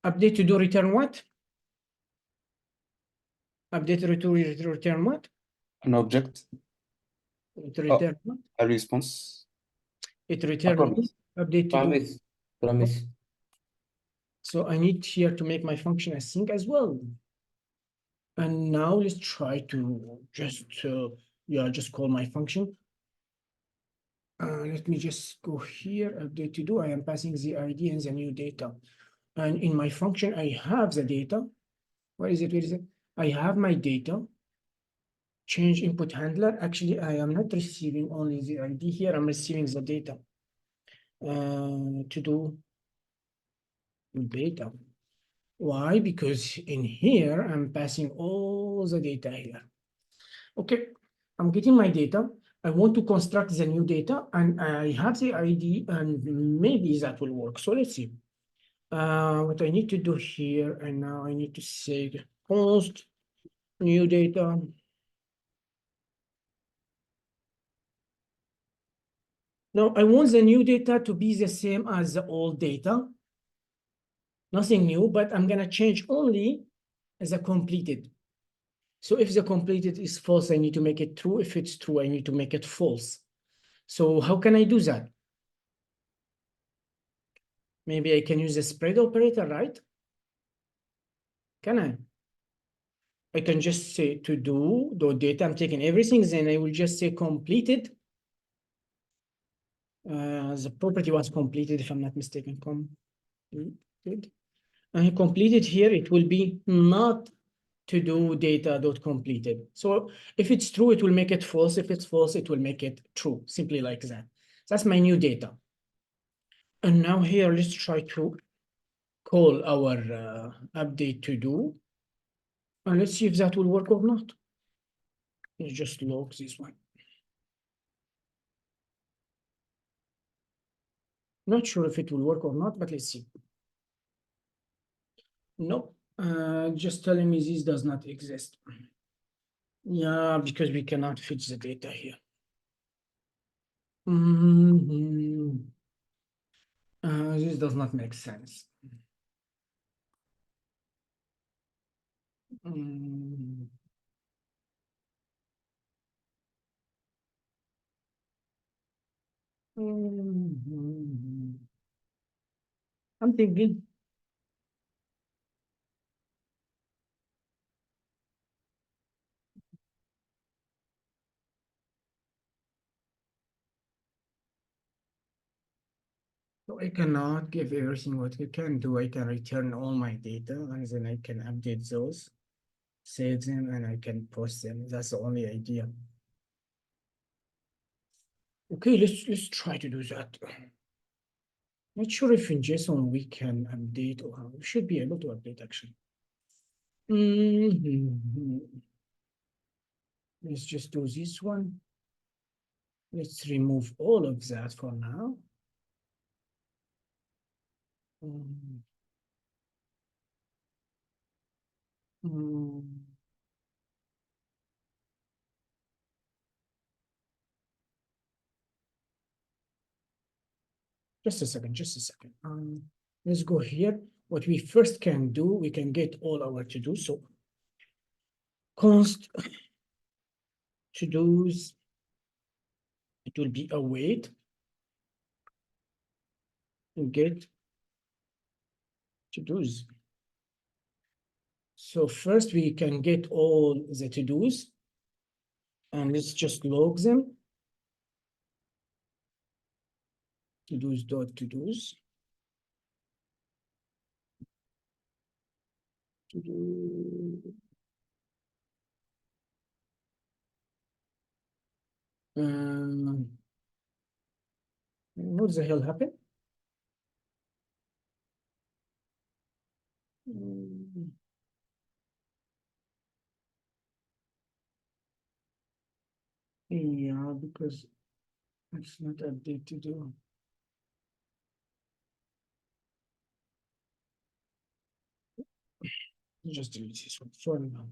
Update to do return what? Update to return what? An object, To return what? a response. It return promise. update to do. Promise. So I need here to make my function async as well. And now let's try to just call my function. Let me just go here, update to do. I am passing the ID and the new data. And in my function, I have the data. Where is it? Where is it? I have my data. Change input handler. Actually, I am not receiving only the ID here. I'm receiving the data. To do data. Why? Because in here, I'm passing all the data here. Okay, I'm getting my data. I want to construct the new data, and I have the ID, and maybe that will work. So let's see. What I need to do here, and now I need to say const new data. Now I want the new data to be the same as the old data. Nothing new, but I'm gonna change only as a completed. So if the completed is false, I need to make it true. If it's true, I need to make it false. So how can I do that? Maybe I can use the spread operator, right? Can I? I can just say to do data. I'm taking everything, then I will just say completed. The property was completed, if I'm not mistaken. Completed. And completed here, it will be not to do data dot completed. So if it's true, it will make it false. If it's false, it will make it true, simply like that. That's my new data. And now here, let's try to call our update to do. And let's see if that will work or not. Let's just log this one. Not sure if it will work or not, but let's see. No, just telling me this does not exist. Yeah, because we cannot fetch the data here. Mhm. This does not make sense. Mm. Mhm. I'm thinking. So I cannot give everything what you can do. I can return all my data and then I can update those, save them, and I can post them. That's the only idea. Okay, let's try to do that. Not sure if in JSON we can update or we should be able to update actually. Mhm. Let's just do this one. Let's remove all of that for now. Mm. Mm. Just a second, just a second. Let's go here. What we first can do, we can get all our to-do. So const to-dos, it will be await and get to-dos. So first we can get all the to-dos and let's just log them. To-dos dot to-dos. To-do. What the hell happened? Yeah, because it's not updated. Just delete this one for now.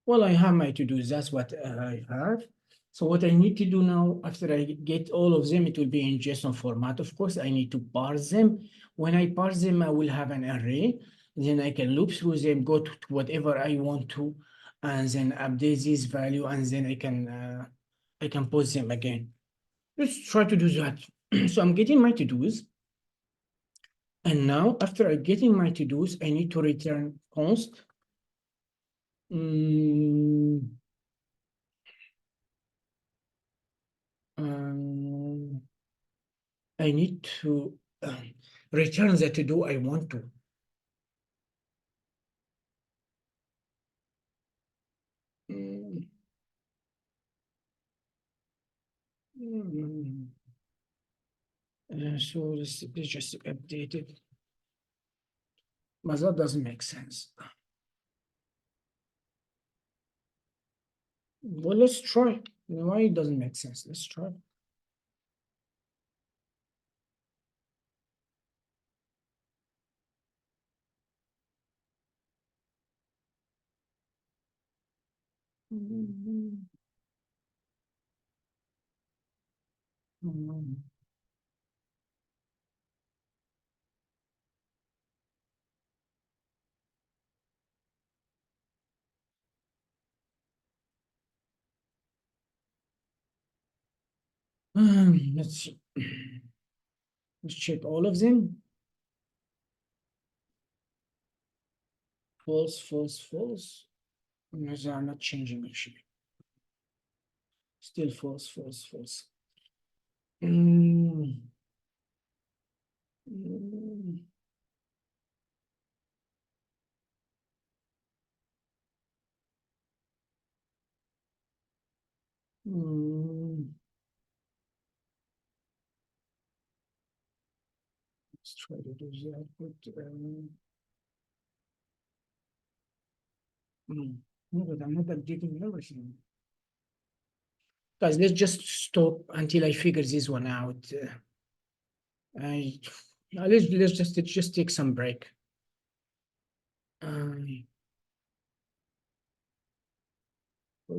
Well, I have my to-dos. That's what I have. So what I need to do now, after I get all of them, it will be in JSON format. Of course, I need to parse them. When I parse them, I will have an array. Then I can loop through them, go to whatever I want to, and then update this value, and then I can post them again. Let's try to do that. So I'm getting my to-dos. And now, after I getting my to-dos, I need to return const. I need to return the to-do I want to. So let's just update it. But that doesn't make sense. Well, let's try. Why it doesn't make sense? Let's try. Let's see. Let's check all of them. False, false, false. No, they are not changing actually. Still false, false, false. Mm. Mm. Mm. Let's try to do that. No, but I'm not updating everything. Guys, let's just stop until I figure this one out. Let's just take some break.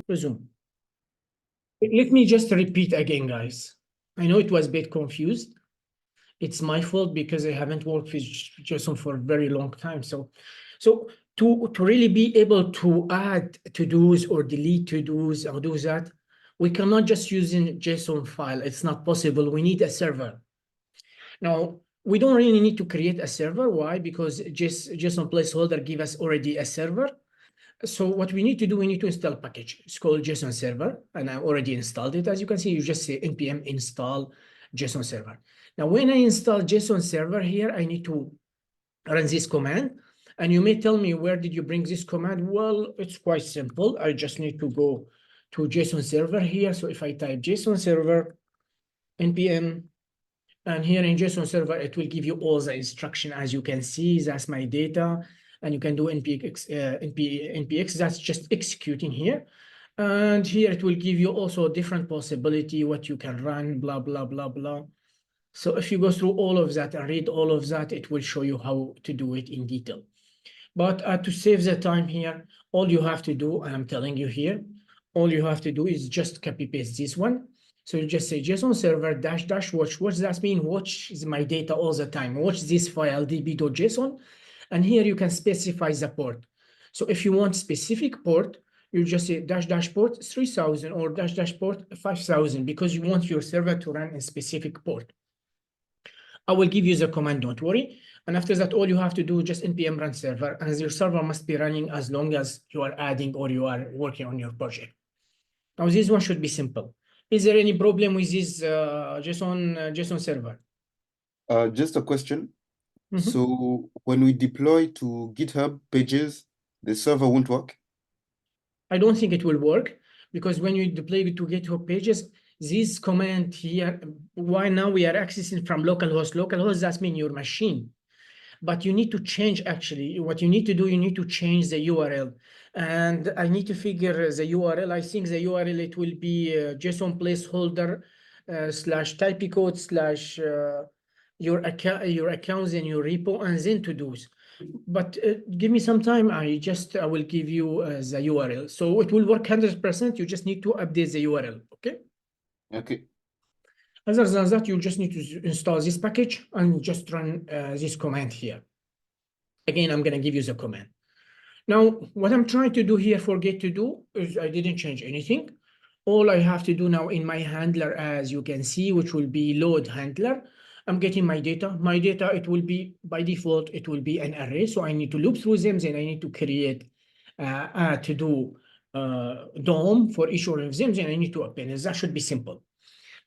Resume. Let me just repeat again, guys. I know it was a bit confused. It's my fault because I haven't worked with JSON for a very long time. So to really be able to add to-dos or delete to-dos or do that, we cannot just use in JSON file. It's not possible. We need a server. Now, we don't really need to create a server. Why? Because JSON placeholder give us already a server. So what we need to do, we need to install a package. It's called JSON server, and I already installed it. As you can see, you just say npm install JSON server. Now, when I install JSON server here, I need to run this command. And you may tell me, where did you bring this command? Well, it's quite simple. I just need to go to JSON server here. So if I type JSON server, npm, and here in JSON server, it will give you all the instruction. As you can see, that's my data. And you can do npx, that's just executing here. And here it will give you also a different possibility, what you can run, blah, blah, blah, blah. So if you go through all of that and read all of that, it will show you how to do it in detail. But to save the time here, all you have to do, and I'm telling you here, all you have to do is just copy paste this one. So you just say JSON server dash dash watch. What does that mean? Watch is my data all the time. Watch this file db.json. And here you can specify the port. So if you want specific port, you just say dash dash port 3000 or dash dash port 5000 because you want your server to run a specific port. I will give you the command, don't worry. And after that, all you have to do is just npm run server, and your server must be running as long as you are adding or you are working on your project. Now, this one should be simple. Is there any problem with this JSON server? Just a question. Mhm. So when we deploy to GitHub pages, the server won't work? I don't think it will work because when you deploy it to GitHub pages, this command here, why now we are accessing from localhost. Localhost, that means your machine. But you need to change, actually, what you need to do, you need to change the URL. And I need to figure the URL. I think the URL, it will be JSON placeholder slash typicode slash your accounts and your repo and then to-dos. But give me some time. I will give you the URL. So it will work 100%. You just need to update the URL, okay? Okay. Other than that, you just need to install this package and just run this command here. Again, I'm going to give you the command. Now, what I'm trying to do here for get to do is I didn't change anything. All I have to do now in my handler, as you can see, which will be load handler, I'm getting my data. My data, it will be, by default, it will be an array. So I need to loop through them, then I need to create to do DOM for each one of them, then I need to append it. That should be simple.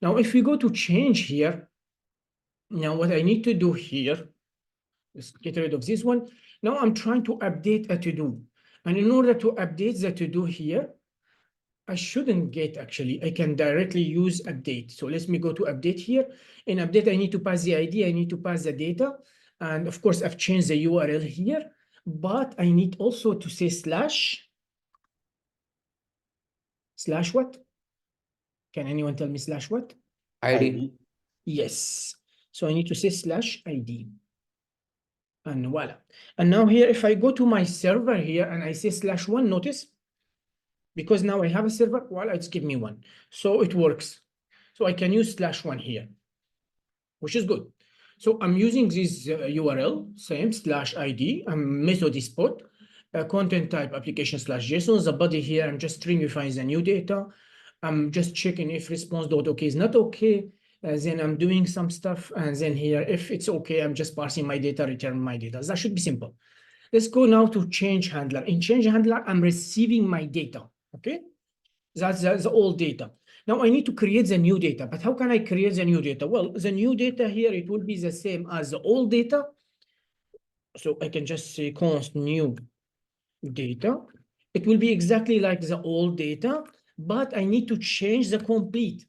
Now, if we go to change here, now what I need to do here, let's get rid of this one. Now I'm trying to update a to-do. And in order to update the to-do here, I shouldn't get, actually, I can directly use update. So let me go to update here. In update, I need to pass the ID, I need to pass the data. And of course, I've changed the URL here, but I need also to say slash what? Can anyone tell me slash what? ID. Yes. So I need to say slash ID. And voila. And now here, if I go to my server here and I say /1, notice, because now I have a server, voila, it's give me one. So it works. So I can use /1 here, which is good. So I'm using this URL, same /ID, method is put, content type application /JSON, the body here, I'm just stringifying the new data. I'm just checking if response.ok is not okay. Then I'm doing some stuff. And then here, if it's okay, I'm just parsing my data, return my data. That should be simple. Let's go now to change handler. In change handler, I'm receiving my data, okay? That's the old data. Now I need to create the new data, but how can I create the new data? Well, the new data here, it will be the same as the old data. So I can just say const new data. It will be exactly like the old data, but I need to change the complete.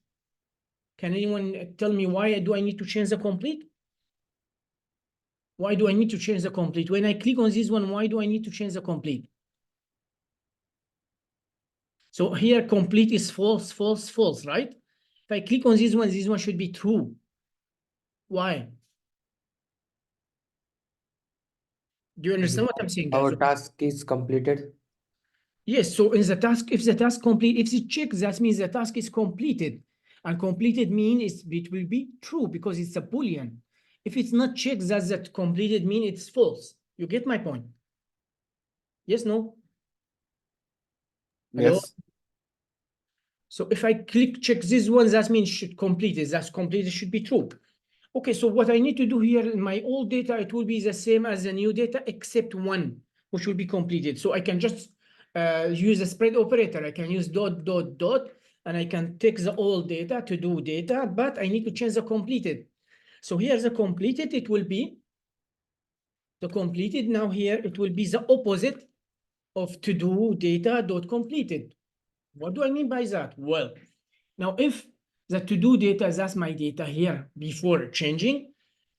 Can anyone tell me why do I need to change the complete? Why do I need to change the complete? When I click on this one, why do I need to change the complete? So here complete is false, false, false, right? If I click on this one should be true. Why? Do you understand what I'm saying, guys? Our task is completed. Yes, so in the task, if the task complete, if it checks, that means the task is completed. And completed means it will be true because it's a Boolean. If it's not checked, that completed mean it's false. You get my point? Yes, no? Hello? Yes. So if I click check this one, that means should completed. That's completed should be true. Okay, so what I need to do here in my old data, it will be the same as the new data except one, which will be completed. So I can just use a spread operator. I can use dot, dot, dot, and I can take the old data to do data, but I need to change the completed. So here's the completed, it will be the completed. Now here, it will be the opposite of to do data dot completed. What do I mean by that? Well, now if the to do data, that's my data here before changing,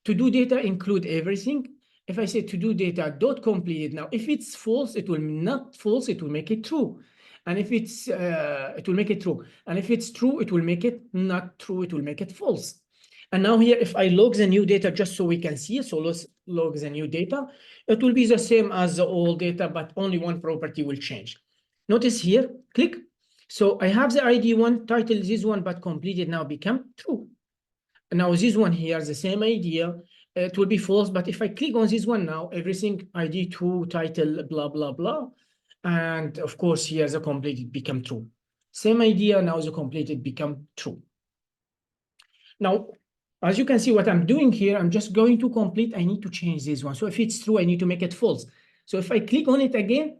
to do data include everything. If I say to do data dot completed, now if it's false, it will not false, it will make it true. And if it's, it will make it true. And if it's true, it will make it not true, it will make it false. And now here, if I log the new data just so we can see, so let's log the new data, it will be the same as the old data, but only one property will change. Notice here, click. So I have the ID one, title this one, but completed now become true. Now this one here, the same idea, it will be false, but if I click on this one now, everything ID2, title, blah, blah, blah. And of course, here the completed become true. Same idea, now the completed become true. Now, as you can see what I'm doing here, I'm just going to complete, I need to change this one. So if it's true, I need to make it false. So if I click on it again,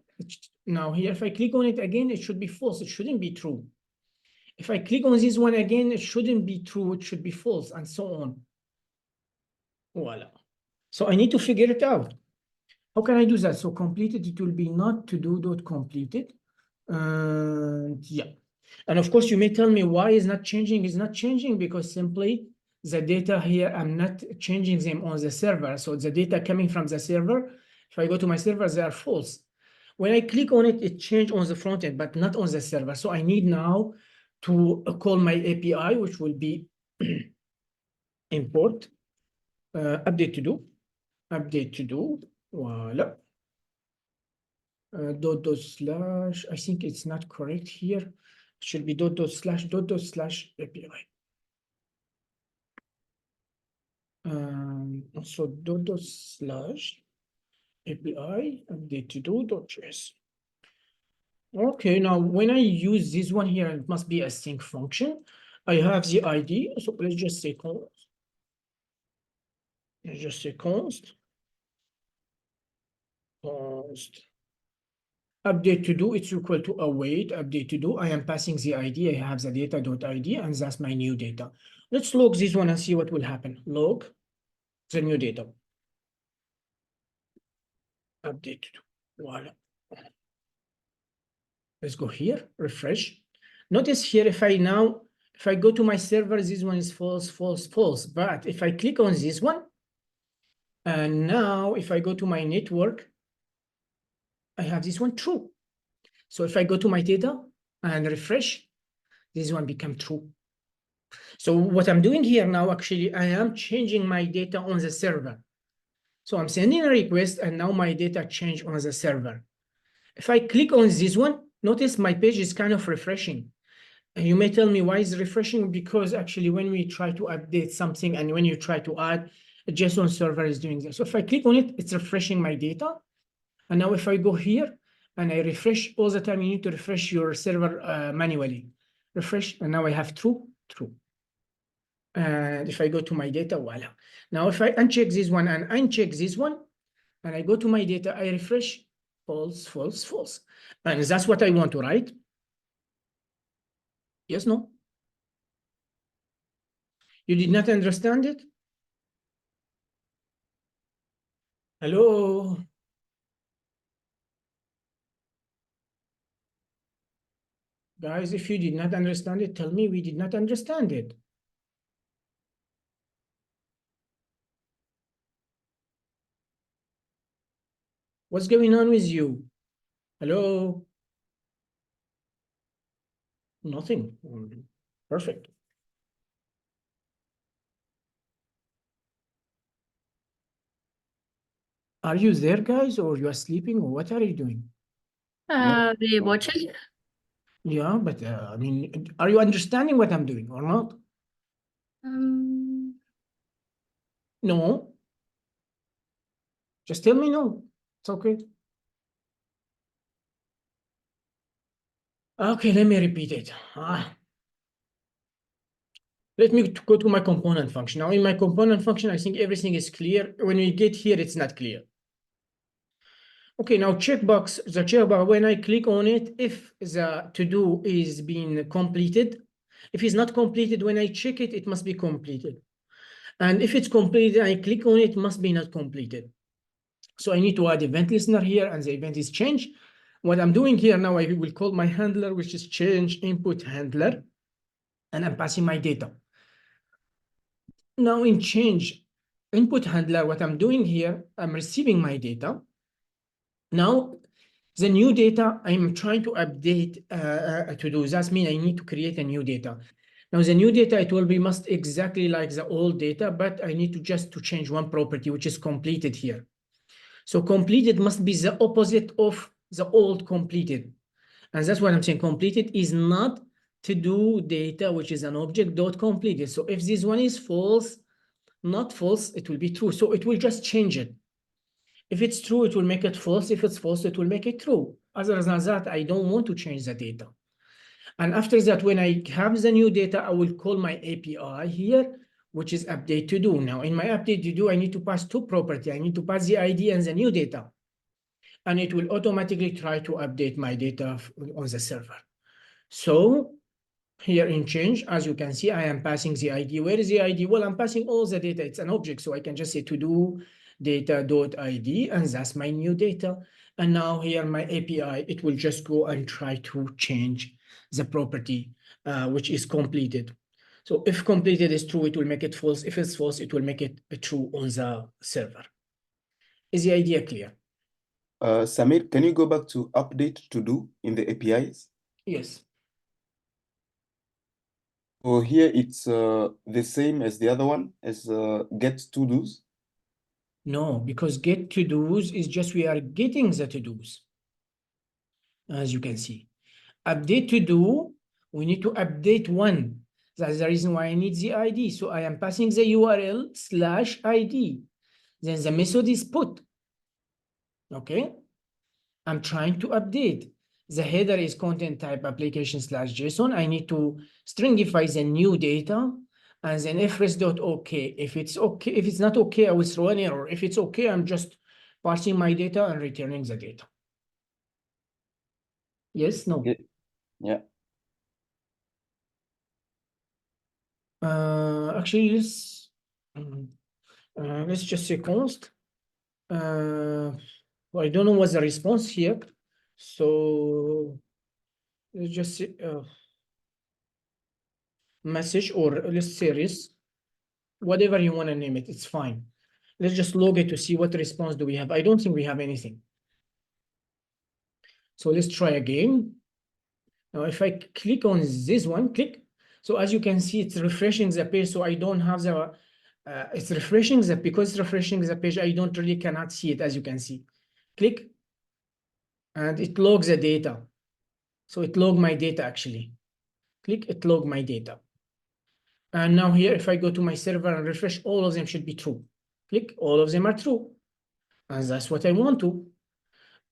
now here, if I click on it again, it should be false, it shouldn't be true. If I click on this one again, it shouldn't be true, it should be false, and so on. Voila. So I need to figure it out. How can I do that? So completed, it will be not to do dot completed. Yeah. And of course, you may tell me why is not changing. It's not changing because simply the data here, I'm not changing them on the server. So the data coming from the server, if I go to my server, they are false. When I click on it, it changed on the front end, but not on the server. So I need now to call my API, which will be import update to do, voila. Dot dot slash, I think it's not correct here. It should be dot dot slash API. So dot dot slash API update to do dot JS. Okay, now when I use this one here, it must be a sync function. I have the ID, so let's just say const. Let's just say const update to do, it's equal to await update to do. I am passing the ID, I have the data dot ID, and that's my new data. Let's log this one and see what will happen. Log the new data. Update to do. Voila. Let's go here, refresh. Notice here, if I go to my server, this one is false, false, false. But if I click on this one, and now if I go to my network, I have this one true. So if I go to my data and refresh, this one become true. So what I'm doing here now, actually, I am changing my data on the server. So I'm sending a request, and now my data change on the server. If I click on this one, notice my page is kind of refreshing. And you may tell me why is refreshing? Because actually when we try to update something and when you try to add, a JSON server is doing this. So if I click on it, it's refreshing my data. And now if I go here and I refresh, all the time you need to refresh your server manually. Refresh, and now I have true, true. And if I go to my data, voila. Now if I uncheck this one and uncheck this one, and I go to my data, I refresh, false, false, false. And that's what I want to write. Yes, no? You did not understand it? Hello? Guys, if you did not understand it, tell me we did not understand it. What's going on with you? Hello? Nothing. Perfect. Are you there, guys, or you are sleeping, or what are you doing? We watch it. Yeah, but I mean, are you understanding what I'm doing or not? No. Just tell me no. It's okay. Okay, let me repeat it. Let me go to my component function. Now, in my component function, I think everything is clear. When we get here, it's not clear. Okay, now checkbox, the checkbox, when I click on it, if the to-do is being completed, if it's not completed, when I check it, it must be completed. And if it's completed, I click on it, must be not completed. So I need to add event listener here, and the event is change. What I'm doing here now, I will call my handler, which is change input handler, and I'm passing my data. Now in change input handler, what I'm doing here, I'm receiving my data. Now, the new data, I'm trying to update to do. That means I need to create a new data. Now, the new data, it will be must exactly like the old data, but I need to just to change one property, which is completed here. So completed must be the opposite of the old completed. And that's what I'm saying. Completed is not to do data, which is an object dot completed. So if this one is false, not false, it will be true. So it will just change it. If it's true, it will make it false. If it's false, it will make it true. Other than that, I don't want to change the data. And after that, when I have the new data, I will call my API here, which is update to do. Now, in my update to do, I need to pass two properties. I need to pass the ID and the new data. And it will automatically try to update my data on the server. So here in change, as you can see, I am passing the ID. Where is the ID? Well, I'm passing all the data. It's an object, so I can just say to do data.id, and that's my new data. And now here my API, it will just go and try to change the property, which is completed. So if completed is true, it will make it false. If it's false, it will make it true on the server. Is the idea clear? Samir, can you go back to update to do in the APIs? Yes. So here it's the same as the other one, as get to do's. No, because get to do's is just we are getting the to do's. As you can see, update to do, we need to update one. That's the reason why I need the ID. So I am passing the URL /ID. Then the method is put. Okay. I'm trying to update. The header is content type application /JSON. I need to stringify the new data. And then fres.ok. If it's okay, if it's not okay, I will throw an error. If it's okay, I'm just parsing my data and returning the data. Yes, no. Yeah. Actually, let's just say const. Well, I don't know what's the response here. So let's just say message, or let's say res, whatever you want to name it, it's fine. Let's just log it to see what response do we have. I don't think we have anything. So let's try again. Now, if I click on this one, click. So as you can see, it's refreshing the page. So I don't have the, it's refreshing the, because it's refreshing the page, I don't really cannot see it, as you can see. Click, and it logs the data. So it logged my data actually. Click, it logged my data. And now here, if I go to my server and refresh, all of them should be true. Click, all of them are true. And that's what I want to.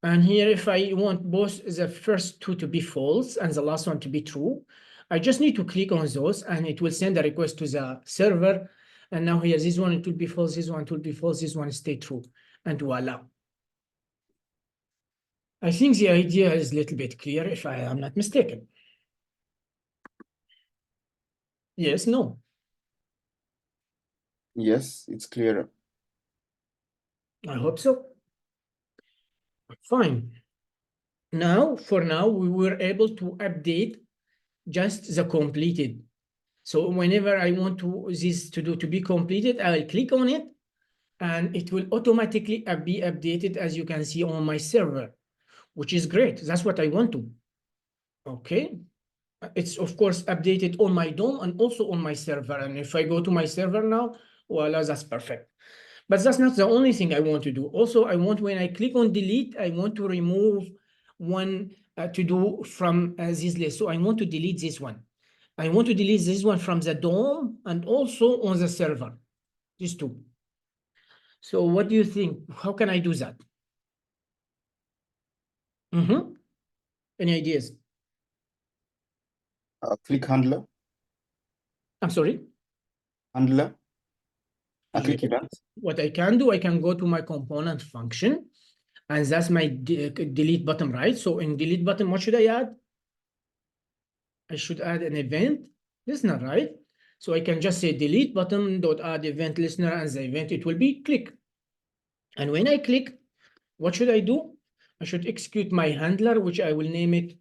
And here, if I want both the first two to be false and the last one to be true, I just need to click on those and it will send a request to the server. And now here, this one, it will be false, this one, it will be false, this one stay true. And voila. I think the idea is a little bit clear if I am not mistaken. Yes, no. Yes, it's clearer. I hope so. Fine. Now, for now, we were able to update just the completed. So whenever I want this to be completed, I'll click on it and it will automatically be updated, as you can see on my server, which is great. That's what I want to. Okay. It's of course updated on my DOM and also on my server. And if I go to my server now, voila, that's perfect. But that's not the only thing I want to do. Also, I want, when I click on delete, I want to remove one to do from this list. So I want to delete this one. I want to delete this one from the DOM and also on the server, these two. So what do you think? How can I do that? Any ideas? Click handler. I'm sorry. Handler. Click Yes. that. What I can do, I can go to my component function, and that's my delete button, right? So in delete button, what should I add? I should add an event listener, right? So I can just say delete button dot add event listener, and the event, it will be click. And when I click, what should I do? I should execute my handler, which I will name it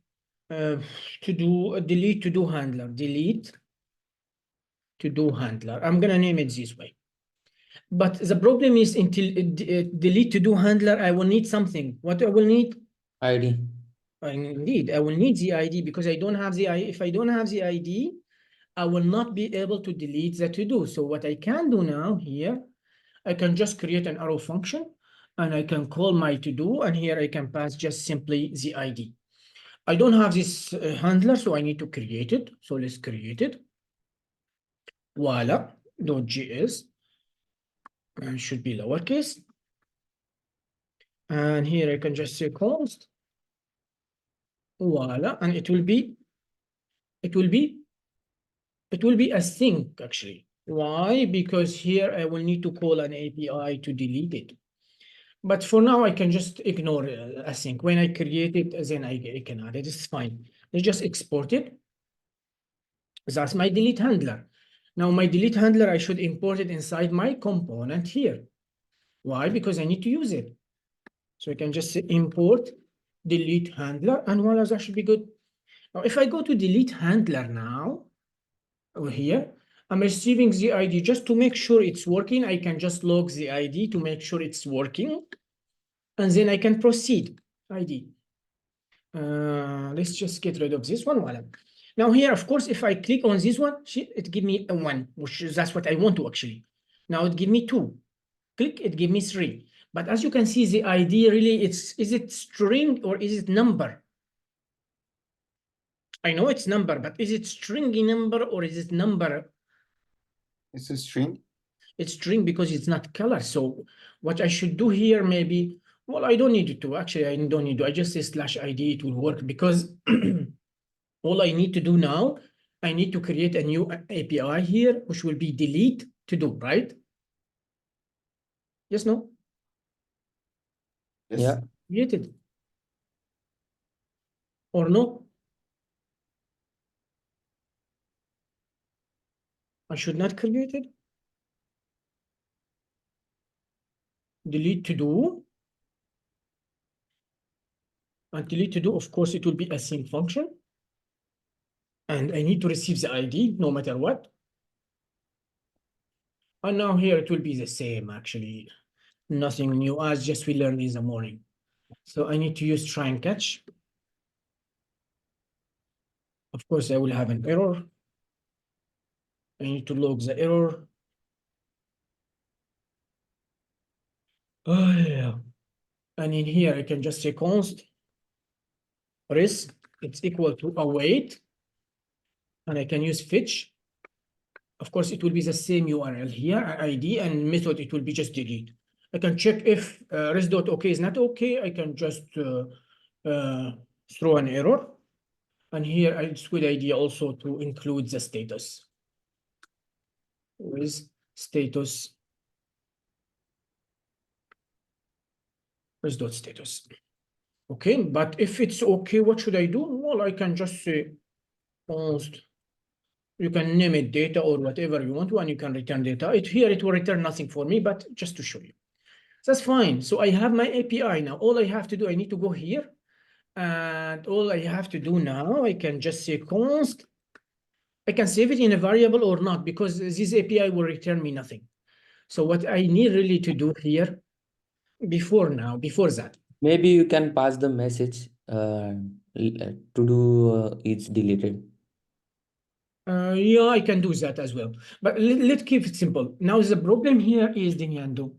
delete to do handler. Delete to do handler. I'm gonna name it this way. But the problem is until delete to do handler, I will need something. What I will need? ID. Indeed, I will need the ID because I don't have the ID. If I don't have the ID, I will not be able to delete the to do. So what I can do now here, I can just create an arrow function and I can call my to do, and here I can pass just simply the ID. I don't have this handler, so I need to create it. So let's create it. Voila, .js. And should be lowercase. And here I can just say const. Voila, and it will be async actually. Why? Because here I will need to call an API to delete it. But for now, I can just ignore async. When I create it, then I can add it. It's fine. Let's just export it. That's my delete handler. Now my delete handler, I should import it inside my component here. Why? Because I need to use it. So I can just say import delete handler, and voila, that should be good. Now, if I go to delete handler now, over here, I'm receiving the ID just to make sure it's working. I can just log the ID to make sure it's working, and then I can proceed. ID. Let's just get rid of this one. Voila. Now here, of course, if I click on this one, it give me a 1, which is that's what I want to actually. Now it give me 2. Click, it give me 3. But as you can see, the ID really, is it string or is it number? I know it's number, but is it stringy number or is it number? It's a string. It's string because it's not color. So what I should do here, maybe, well, I don't need to. Actually, I don't need to. I just say /ID, it will work because all I need to do now, I need to create a new API here, which will be delete to do, right? Yes, no? Yes. Yeah. Created. Or no? I should not create it. Delete to do. And delete to do, of course, it will be a async function. And I need to receive the ID no matter what. And now here it will be the same, actually. Nothing new, as just we learned in the morning. So I need to use try and catch. Of course, I will have an error. I need to log the error. Oh, yeah. And in here, I can just say const res, it's equal to await. And I can use fetch. Of course, it will be the same URL here, ID, and method, it will be just delete. I can check if res.ok is not okay. I can just throw an error. And here, it's a good idea also to include the status. With status res.status. Okay, but if it's okay, what should I do? Well, I can just say const. You can name it data or whatever you want to, and you can return data. Here it will return nothing for me, but just to show you. That's fine. So I have my API now. All I have to do, I need to go here. And all I have to do now, I can just say const. I can save it in a variable or not, because this API will return me nothing. So what I need really to do here, before that. Maybe you can pass the message to do is deleted. Yeah, I can do that as well. But let's keep it simple. Now the problem here is, Dinyando,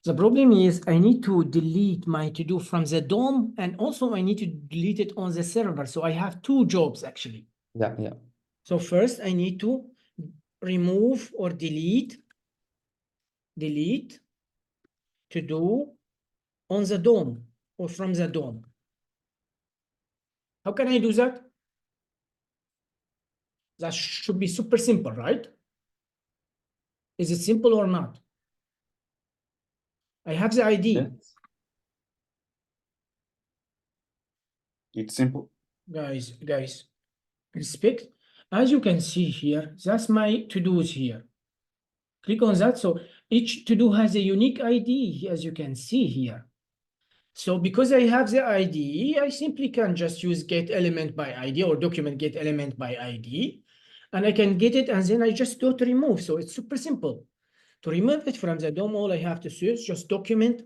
The problem is I need to delete my to-do from the DOM, and also I need to delete it on the server. So I have two jobs actually. Yeah, yeah. So first I need to remove or delete to-do on the DOM or from the DOM. How can I do that? That should be super simple, right? Is it simple or not? I have the ID. Yes. It's simple. Guys, respect. As you can see here, that's my to-dos here. Click on that. So each to-do has a unique ID, as you can see here. So because I have the ID, I simply can just use get element by ID or document get element by ID. And I can get it, and then I just do to remove. So it's super simple. To remove it from the DOM, all I have to do is just document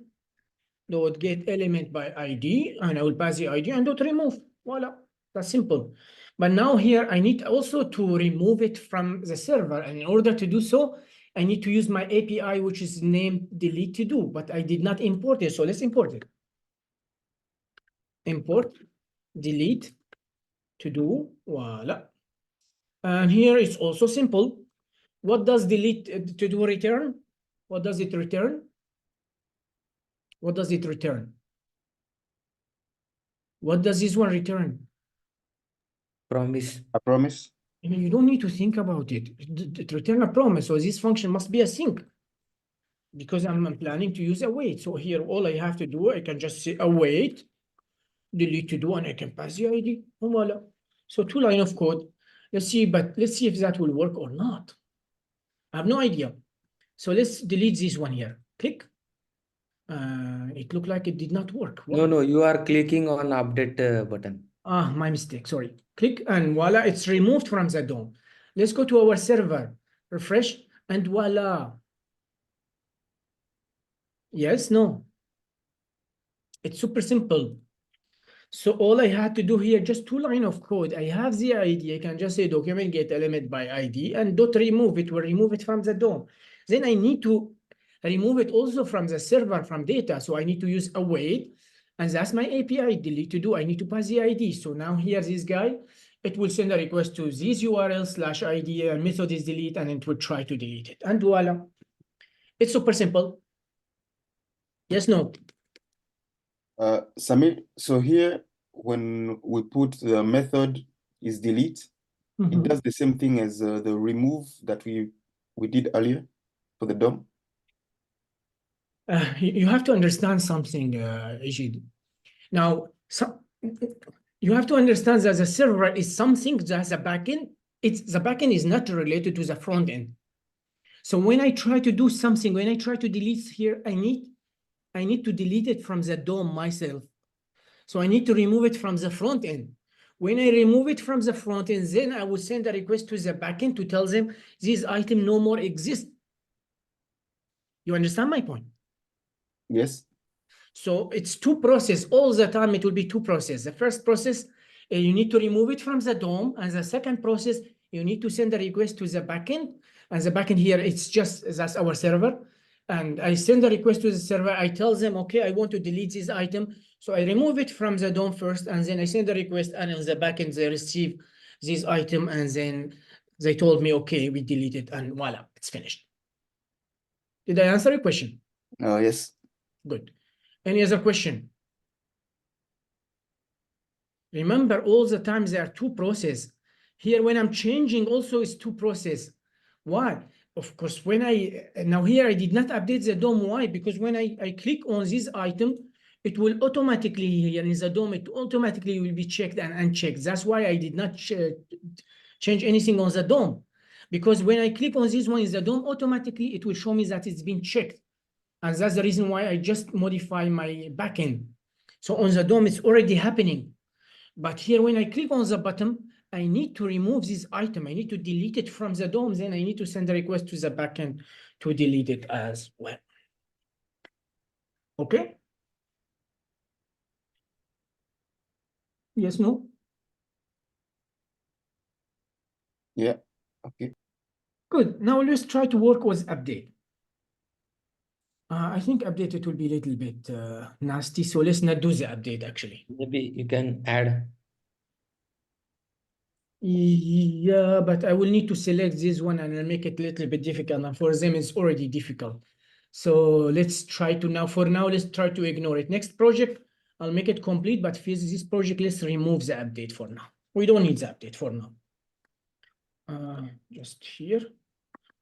dot get element by ID, and I will pass the ID and dot remove. Voila, that's simple. But now here I need also to remove it from the server, and in order to do so, I need to use my API, which is named delete to do, but I did not import it, so let's import it. Import delete to do, voila. And here it's also simple. What does delete to do return? What does it return? What does it return? What does this one return? Promise. A promise. You don't need to think about it. Return a promise. So this function must be async because I'm planning to use await. So here, all I have to do, I can just say await, delete to do, and I can pass the ID. Voila. So 2 lines of code. Let's see if that will work or not. I have no idea. So let's delete this one here. Click. It looked like it did not work. No, no, you are clicking on update button. Ah, my mistake, sorry. Click and voila, it's removed from the DOM. Let's go to our server, refresh, and voila. Yes, no. It's super simple. So all I had to do here, just 2 lines of code. I have the ID. I can just say document get element by ID and dot remove it will remove it from the DOM. Then I need to remove it also from the server from data. So I need to use await, and that's my API delete to do. I need to pass the ID. So now here, this guy, it will send a request to this URL /ID and method is delete, and it will try to delete it. And voila. It's super simple. Yes, no. Samir, so here, when we put the method is delete, it does the same thing as the remove that we did earlier for the DOM. You have to understand something, Ejid. Now, you have to understand that the server is something that's a backend. The backend is not related to the front end. So when I try to do something, when I try to delete here, I need to delete it from the DOM myself. So I need to remove it from the front end. When I remove it from the front end, then I will send a request to the backend to tell them this item no more exists. You understand my point? Yes. So it's 2 processes. All the time it will be 2 processes. The first process, you need to remove it from the DOM. And the second process, you need to send a request to the backend. And the backend here, that's our server. And I send a request to the server. I tell them, okay, I want to delete this item. So I remove it from the DOM first, and then I send a request, and on the backend, they receive this item. And then they told me, okay, we delete it, and voila, it's finished. Did I answer your question? Yes. Good. Any other question? Remember, all the time there are 2 processes. Here, when I'm changing, also is 2 processes. Why? Of course, now here I did not update the DOM. Why? Because when I click on this item, it will automatically, here in the DOM, it automatically will be checked and unchecked. That's why I did not change anything on the DOM. Because when I click on this one in the DOM, automatically it will show me that it's been checked. And that's the reason why I just modify my backend. So on the DOM, it's already happening. But here, when I click on the button, I need to remove this item. I need to delete it from the DOM. Then I need to send a request to the backend to delete it as well. Okay? Yes, no? Yeah. Okay. Good. Now let's try to work with update. I think update it will be a little bit nasty, so let's not do the update actually. Maybe you can add. Yeah, but I will need to select this one and I'll make it a little bit difficult. And for them, it's already difficult. So let's try to now, for now, let's try to ignore it. Next project, I'll make it complete, but for this project, let's remove the update for now. We don't need the update for now. Just here.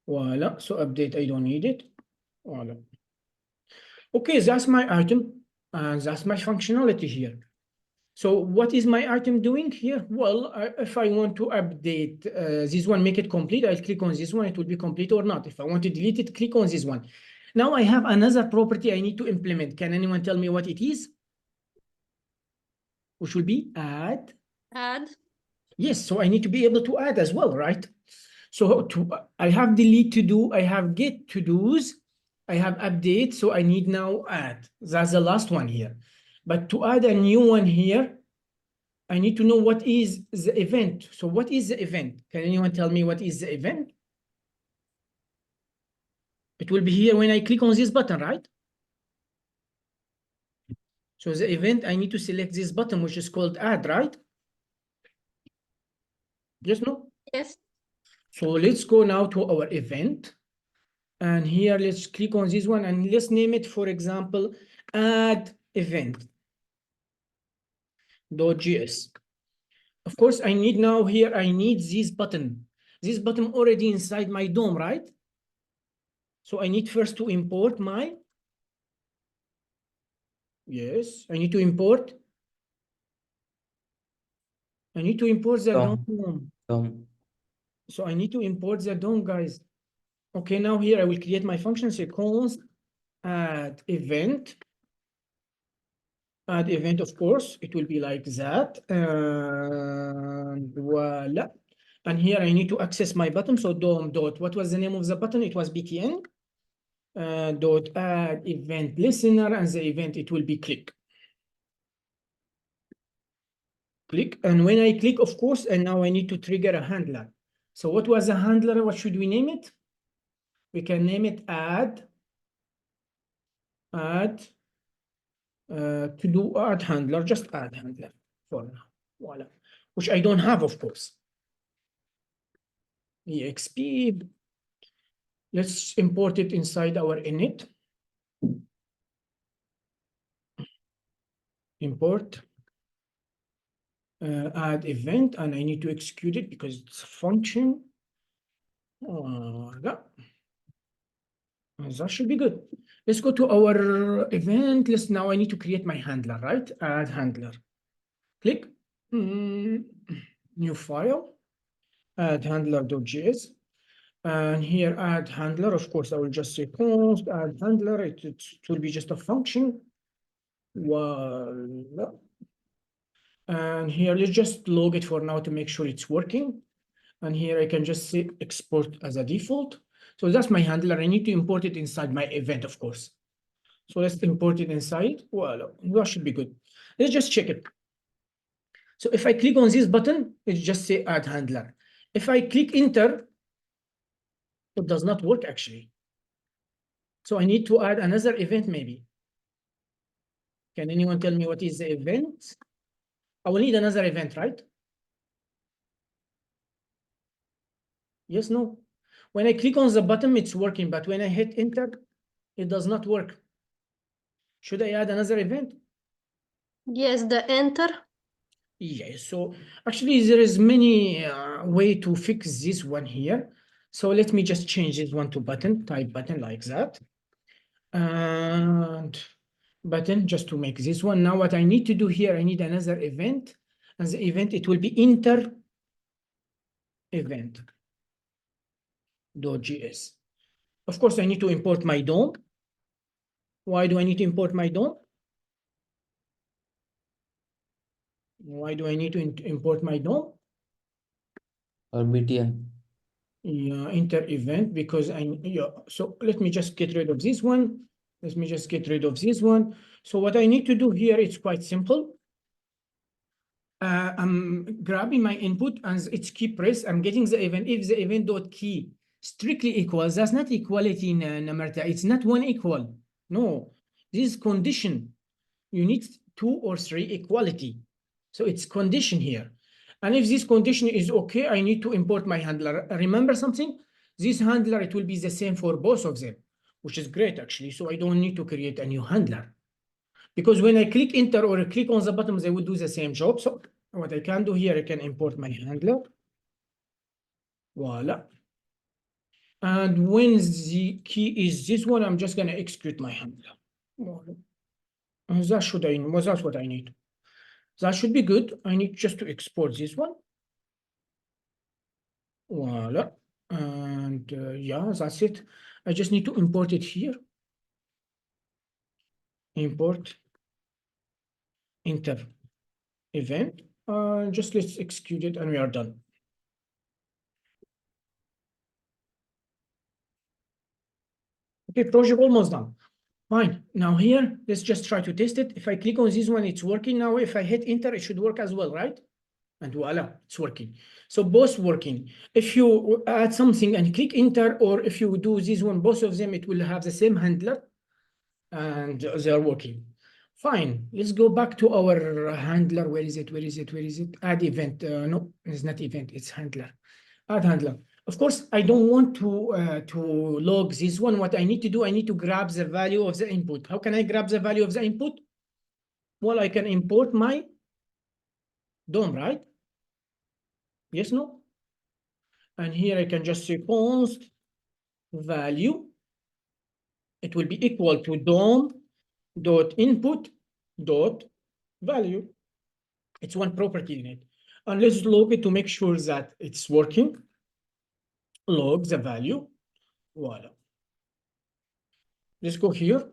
Voila. So update, I don't need it. Voila. Okay, that's my item. And that's my functionality here. So what is my item doing here? Well, if I want to update this one, make it complete, I'll click on this one, it will be complete or not. If I want to delete it, click on this one. Now I have another property I need to implement. Can anyone tell me what it is? Which will be add. Add. Yes, so I need to be able to add as well, right? So I have delete to do, I have get to do's, I have update, so I need now add. That's the last one here. But to add a new one here, I need to know what is the event. So what is the event? Can anyone tell me what is the event? It will be here when I click on this button, right? So the event, I need to select this button, which is called add, right? Yes, no? Yes. So let's go now to our event. And here, let's click on this one and let's name it, for example, add event. .js. Of course, I need now here, I need this button. This button already inside my DOM, right? So I need first to import my, yes, I need to import the DOM. So I need to import the DOM, guys. Okay, now here I will create my function, say const add event. Add event, of course, it will be like that. And voila. And here I need to access my button. So DOM dot, what was the name of the button? It was btn. Dot add event listener, and the event, it will be click. Click, and when I click, of course, and now I need to trigger a handler. So what was a handler? What should we name it? We can name it add to do add handler, just add handler for now. Voila. Which I don't have, of course. exp. Let's import it inside our init. Import. Add event, and I need to execute it because it's a function. That should be good. Let's go to our event list. Now I need to create my handler, right? Add handler. Click. New file. Add handler.js. And here add handler. Of course, I will just say const add handler. It will be just a function. Voila. And here, let's just log it for now to make sure it's working. And here I can just say export as a default. So that's my handler. I need to import it inside my event, of course. So let's import it inside. Well, that should be good. Let's just check it. So if I click on this button, it just say add handler. If I click enter, it does not work actually. So I need to add another event maybe. Can anyone tell me what is the event? I will need another event, right? Yes, no. When I click on the button, it's working, but when I hit enter, it does not work. Should I add another event? Yes, the enter. Yes, so actually there is many way to fix this one here. So let me just change this one to button, type button like that. And button just to make this one. Now what I need to do here, I need another event. And the event, it will be enter event. .js. Of course, I need to import my DOM. Why do I need to import my DOM? Why do I need to import my DOM? Or btn. Yeah, enter event, because so let me just get rid of this one. Let me just get rid of this one. So what I need to do here, it's quite simple. I'm grabbing my input and it's key press. I'm getting the event. If the event dot key strictly equals, that's not equality, Namarta. It's not one equal. No, this is condition. You need 2 or 3 equality. So it's condition here. And if this condition is okay, I need to import my handler. Remember something? This handler, it will be the same for both of them, which is great actually. So I don't need to create a new handler. Because when I click enter or click on the button, they will do the same job. So what I can do here, I can import my handler. Voila. And when the key is this one, I'm just going to execute my handler. Voila. And that's what I need. That should be good. I need just to export this one. Voila. And yeah, that's it. I just need to import it here. Import enter event. Just let's execute it and we are done. Okay, project almost done. Fine. Now here, let's just try to test it. If I click on this one, it's working now. If I hit enter, it should work as well, right? And voila, it's working. So both working. If you add something and click enter, or if you do this one, both of them, it will have the same handler and they are working. Fine. Let's go back to our handler. Where is it? Where is it? Where is it? Add event. No, it's not event. It's handler. Add handler. Of course, I don't want to log this one. What I need to do, I need to grab the value of the input. How can I grab the value of the input? Well, I can import my DOM, right? Yes, no? And here I can just say const value. It will be equal to DOM dot input dot value. It's one property in it. And let's log it to make sure that it's working. Log the value. Voila. Let's go here.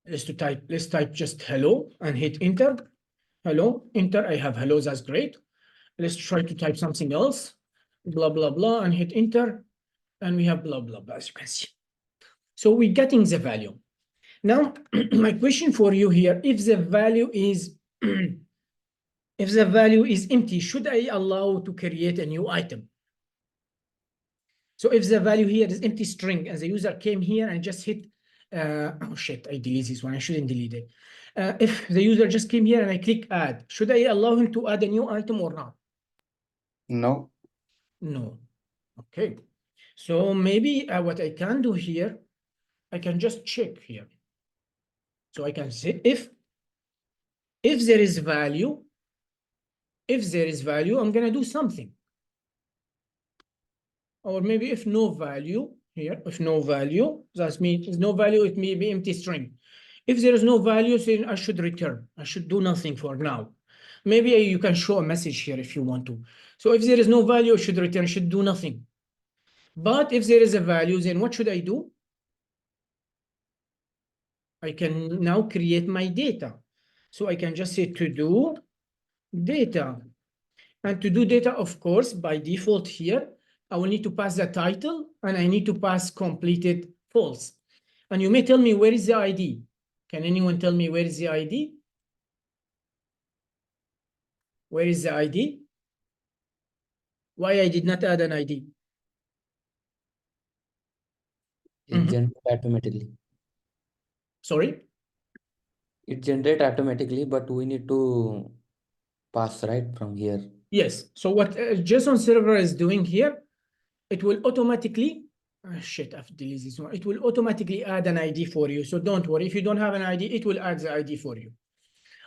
Let's type just hello and hit enter. Hello, enter. I have hello, that's great. Let's try to type something else. Blah, blah, blah, and hit enter. And we have blah, blah, blah, as you can see. So we're getting the value. Now, my question for you here, if the value is if the value is empty, should I allow to create a new item? So if the value here is empty string and the user came here and just hit, oh shit, I delete this one. I shouldn't delete it. If the user just came here and I click add, should I allow him to add a new item or not? No. No. Okay. So maybe what I can do here, I can just check here. So I can say if there is value, I'm going to do something. Or maybe if no value here, if no value, that means no value, it may be empty string. If there is no value, then I should return. I should do nothing for now. Maybe you can show a message here if you want to. So if there is no value, I should return, I should do nothing. But if there is a value, then what should I do? I can now create my data. So I can just say to do data. And to do data, of course, by default here, I will need to pass the title and I need to pass completed false. And you may tell me, where is the ID? Can anyone tell me where is the ID? Where is the ID? Why I did not add an ID? It generates automatically. Sorry? It generates automatically, but we need to pass right from here. Yes. So what JSON server is doing here, it will automatically, shit, I've deleted this one. It will automatically add an ID for you. So don't worry. If you don't have an ID, it will add the ID for you.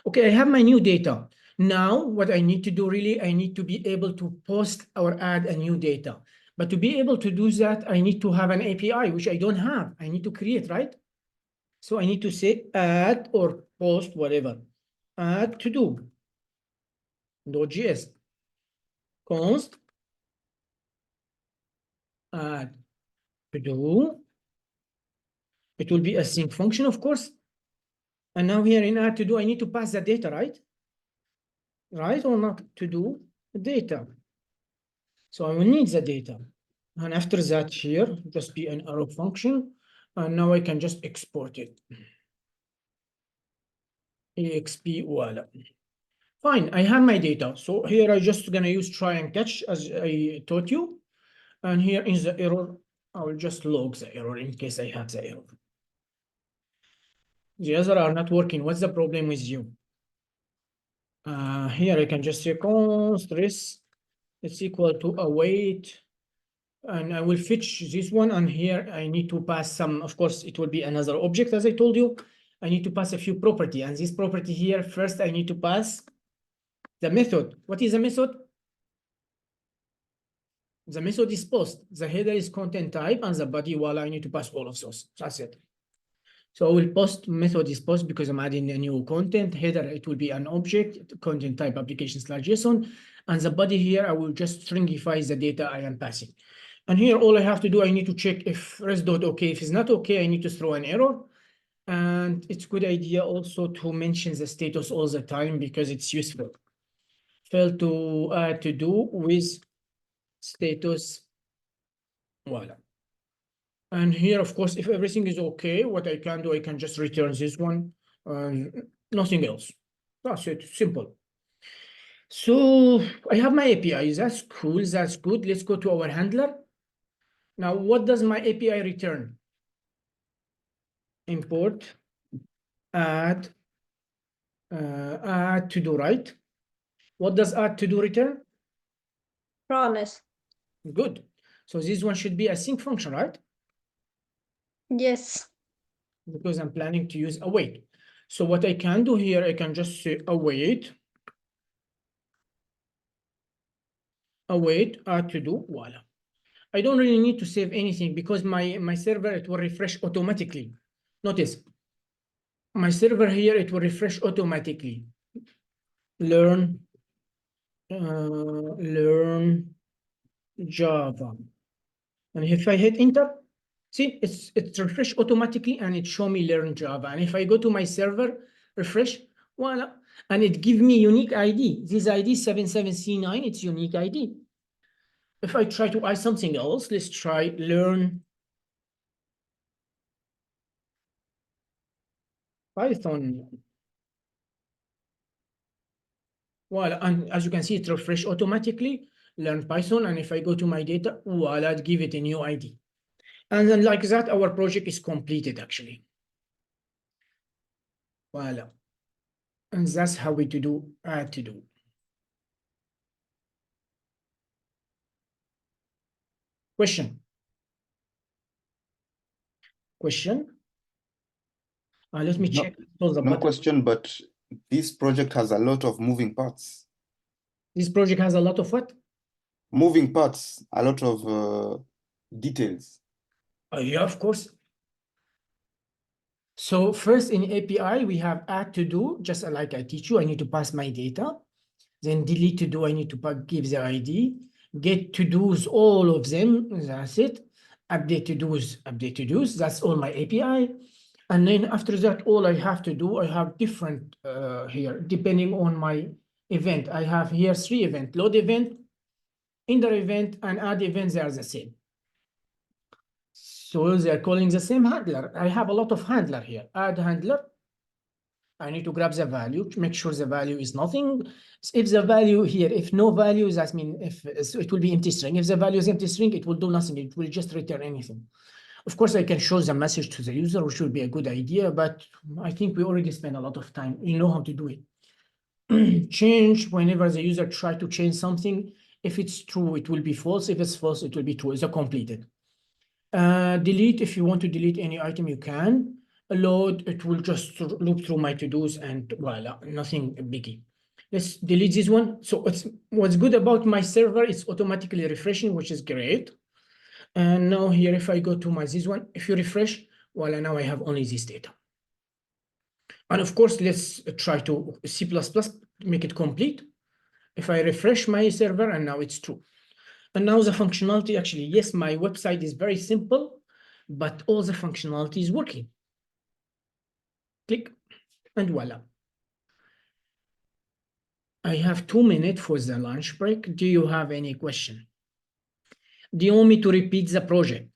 Okay, I have my new data. Now, what I need to do really, I need to be able to post or add a new data. But to be able to do that, I need to have an API, which I don't have. I need to create, right? So I need to say add or post, whatever. Add to do. .js. Const add to do. It will be a sync function, of course. And now here in add to do, I need to pass the data, right? Right or not? To do data. So I will need the data. And after that here, just be an arrow function. And now I can just export it. exp, voila. Fine, I have my data. So here I just gonna use try and catch as I taught you. And here is the error. I will just log the error in case I have the error. The other are not working. What's the problem with you? Here I can just say const res is equal to await, and I will fetch this one, and here I need to pass some, of course, it will be another object, as I told you. I need to pass a few property, and this property here, first I need to pass the method. What is the method? The method is post. The header is content type, and the body, well, I need to pass all of those. That's it. So I will post, method is post because I'm adding a new content. Header, it will be an object, content type application/JSON. And the body here, I will just stringify the data I am passing. And here, all I have to do, I need to check if res.okay. If it's not okay, I need to throw an error. And it's a good idea also to mention the status all the time because it's useful. Fail to add to do with status, voila. And here, of course, if everything is okay, what I can do, I can just return this one, nothing else. That's it, simple. So I have my API, that's cool, that's good. Let's go to our handler. Now, what does my API return? Import, add to do, right? What does add to do return? Promise. Good. So this one should be a sync function, right? Yes. Because I'm planning to use await. So what I can do here, I can just say await, add to do, voila. I don't really need to save anything because my server, it will refresh automatically. Notice, my server here, it will refresh automatically. Learn Java. And if I hit enter, see, it's refresh automatically and it show me learn Java. And if I go to my server, refresh, voila, and it give me unique ID. This ID 77C9, it's unique ID. If I try to add something else, let's try learn Python. Well, and as you can see, it refresh automatically, learn Python, and if I go to my data, voila, I'd give it a new ID. And then like that, our project is completed actually. Voila. And that's how we add to do. Question? Let me check. No question, but this project has a lot of moving parts. This project has a lot of what? Moving parts, a lot of details. Yeah, of course. So first in API, we have add to do, just like I teach you, I need to pass my data. Then delete to do, I need to give the ID. Get to do's, all of them, that's it. Update to do's, that's all my API. And then after that, all I have to do, I have different here, depending on my event. I have here 3 events, load event, ender event, and add event, they are the same. So they're calling the same handler. I have a lot of handler here. Add handler. I need to grab the value, make sure the value is nothing. If the value here, if no value, that means if it will be empty string. If the value is empty string, it will do nothing. It will just return anything. Of course, I can show the message to the user, which will be a good idea, but I think we already spent a lot of time. You know how to do it. Change whenever the user try to change something. If it's true, it will be false. If it's false, it will be true. It's a completed. Delete, if you want to delete any item, you can. Load, it will just loop through my to-dos and voila, nothing biggie. Let's delete this one. So what's good about my server, it's automatically refreshing, which is great. And now here, if I go to this one, if you refresh, voila, now I have only this data. And of course, let's try to C++, make it complete. If I refresh my server, and now it's true. And now the functionality, actually, yes, my website is very simple, but all the functionality is working. Click, and voila. I have 2 minutes for the lunch break. Do you have any question? Do you want me to repeat the project?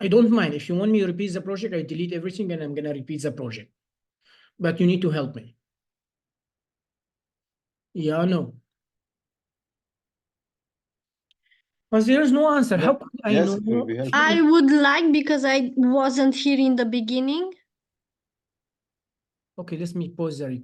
I don't mind. If you want me to repeat the project, I delete everything and I'm going to repeat the project. But you need to help me. Yeah, no. But there's no answer. How Yeah. could I Yes, know? it will be helpful. I would like, because I wasn't here in the beginning. Okay, let me pause the recording.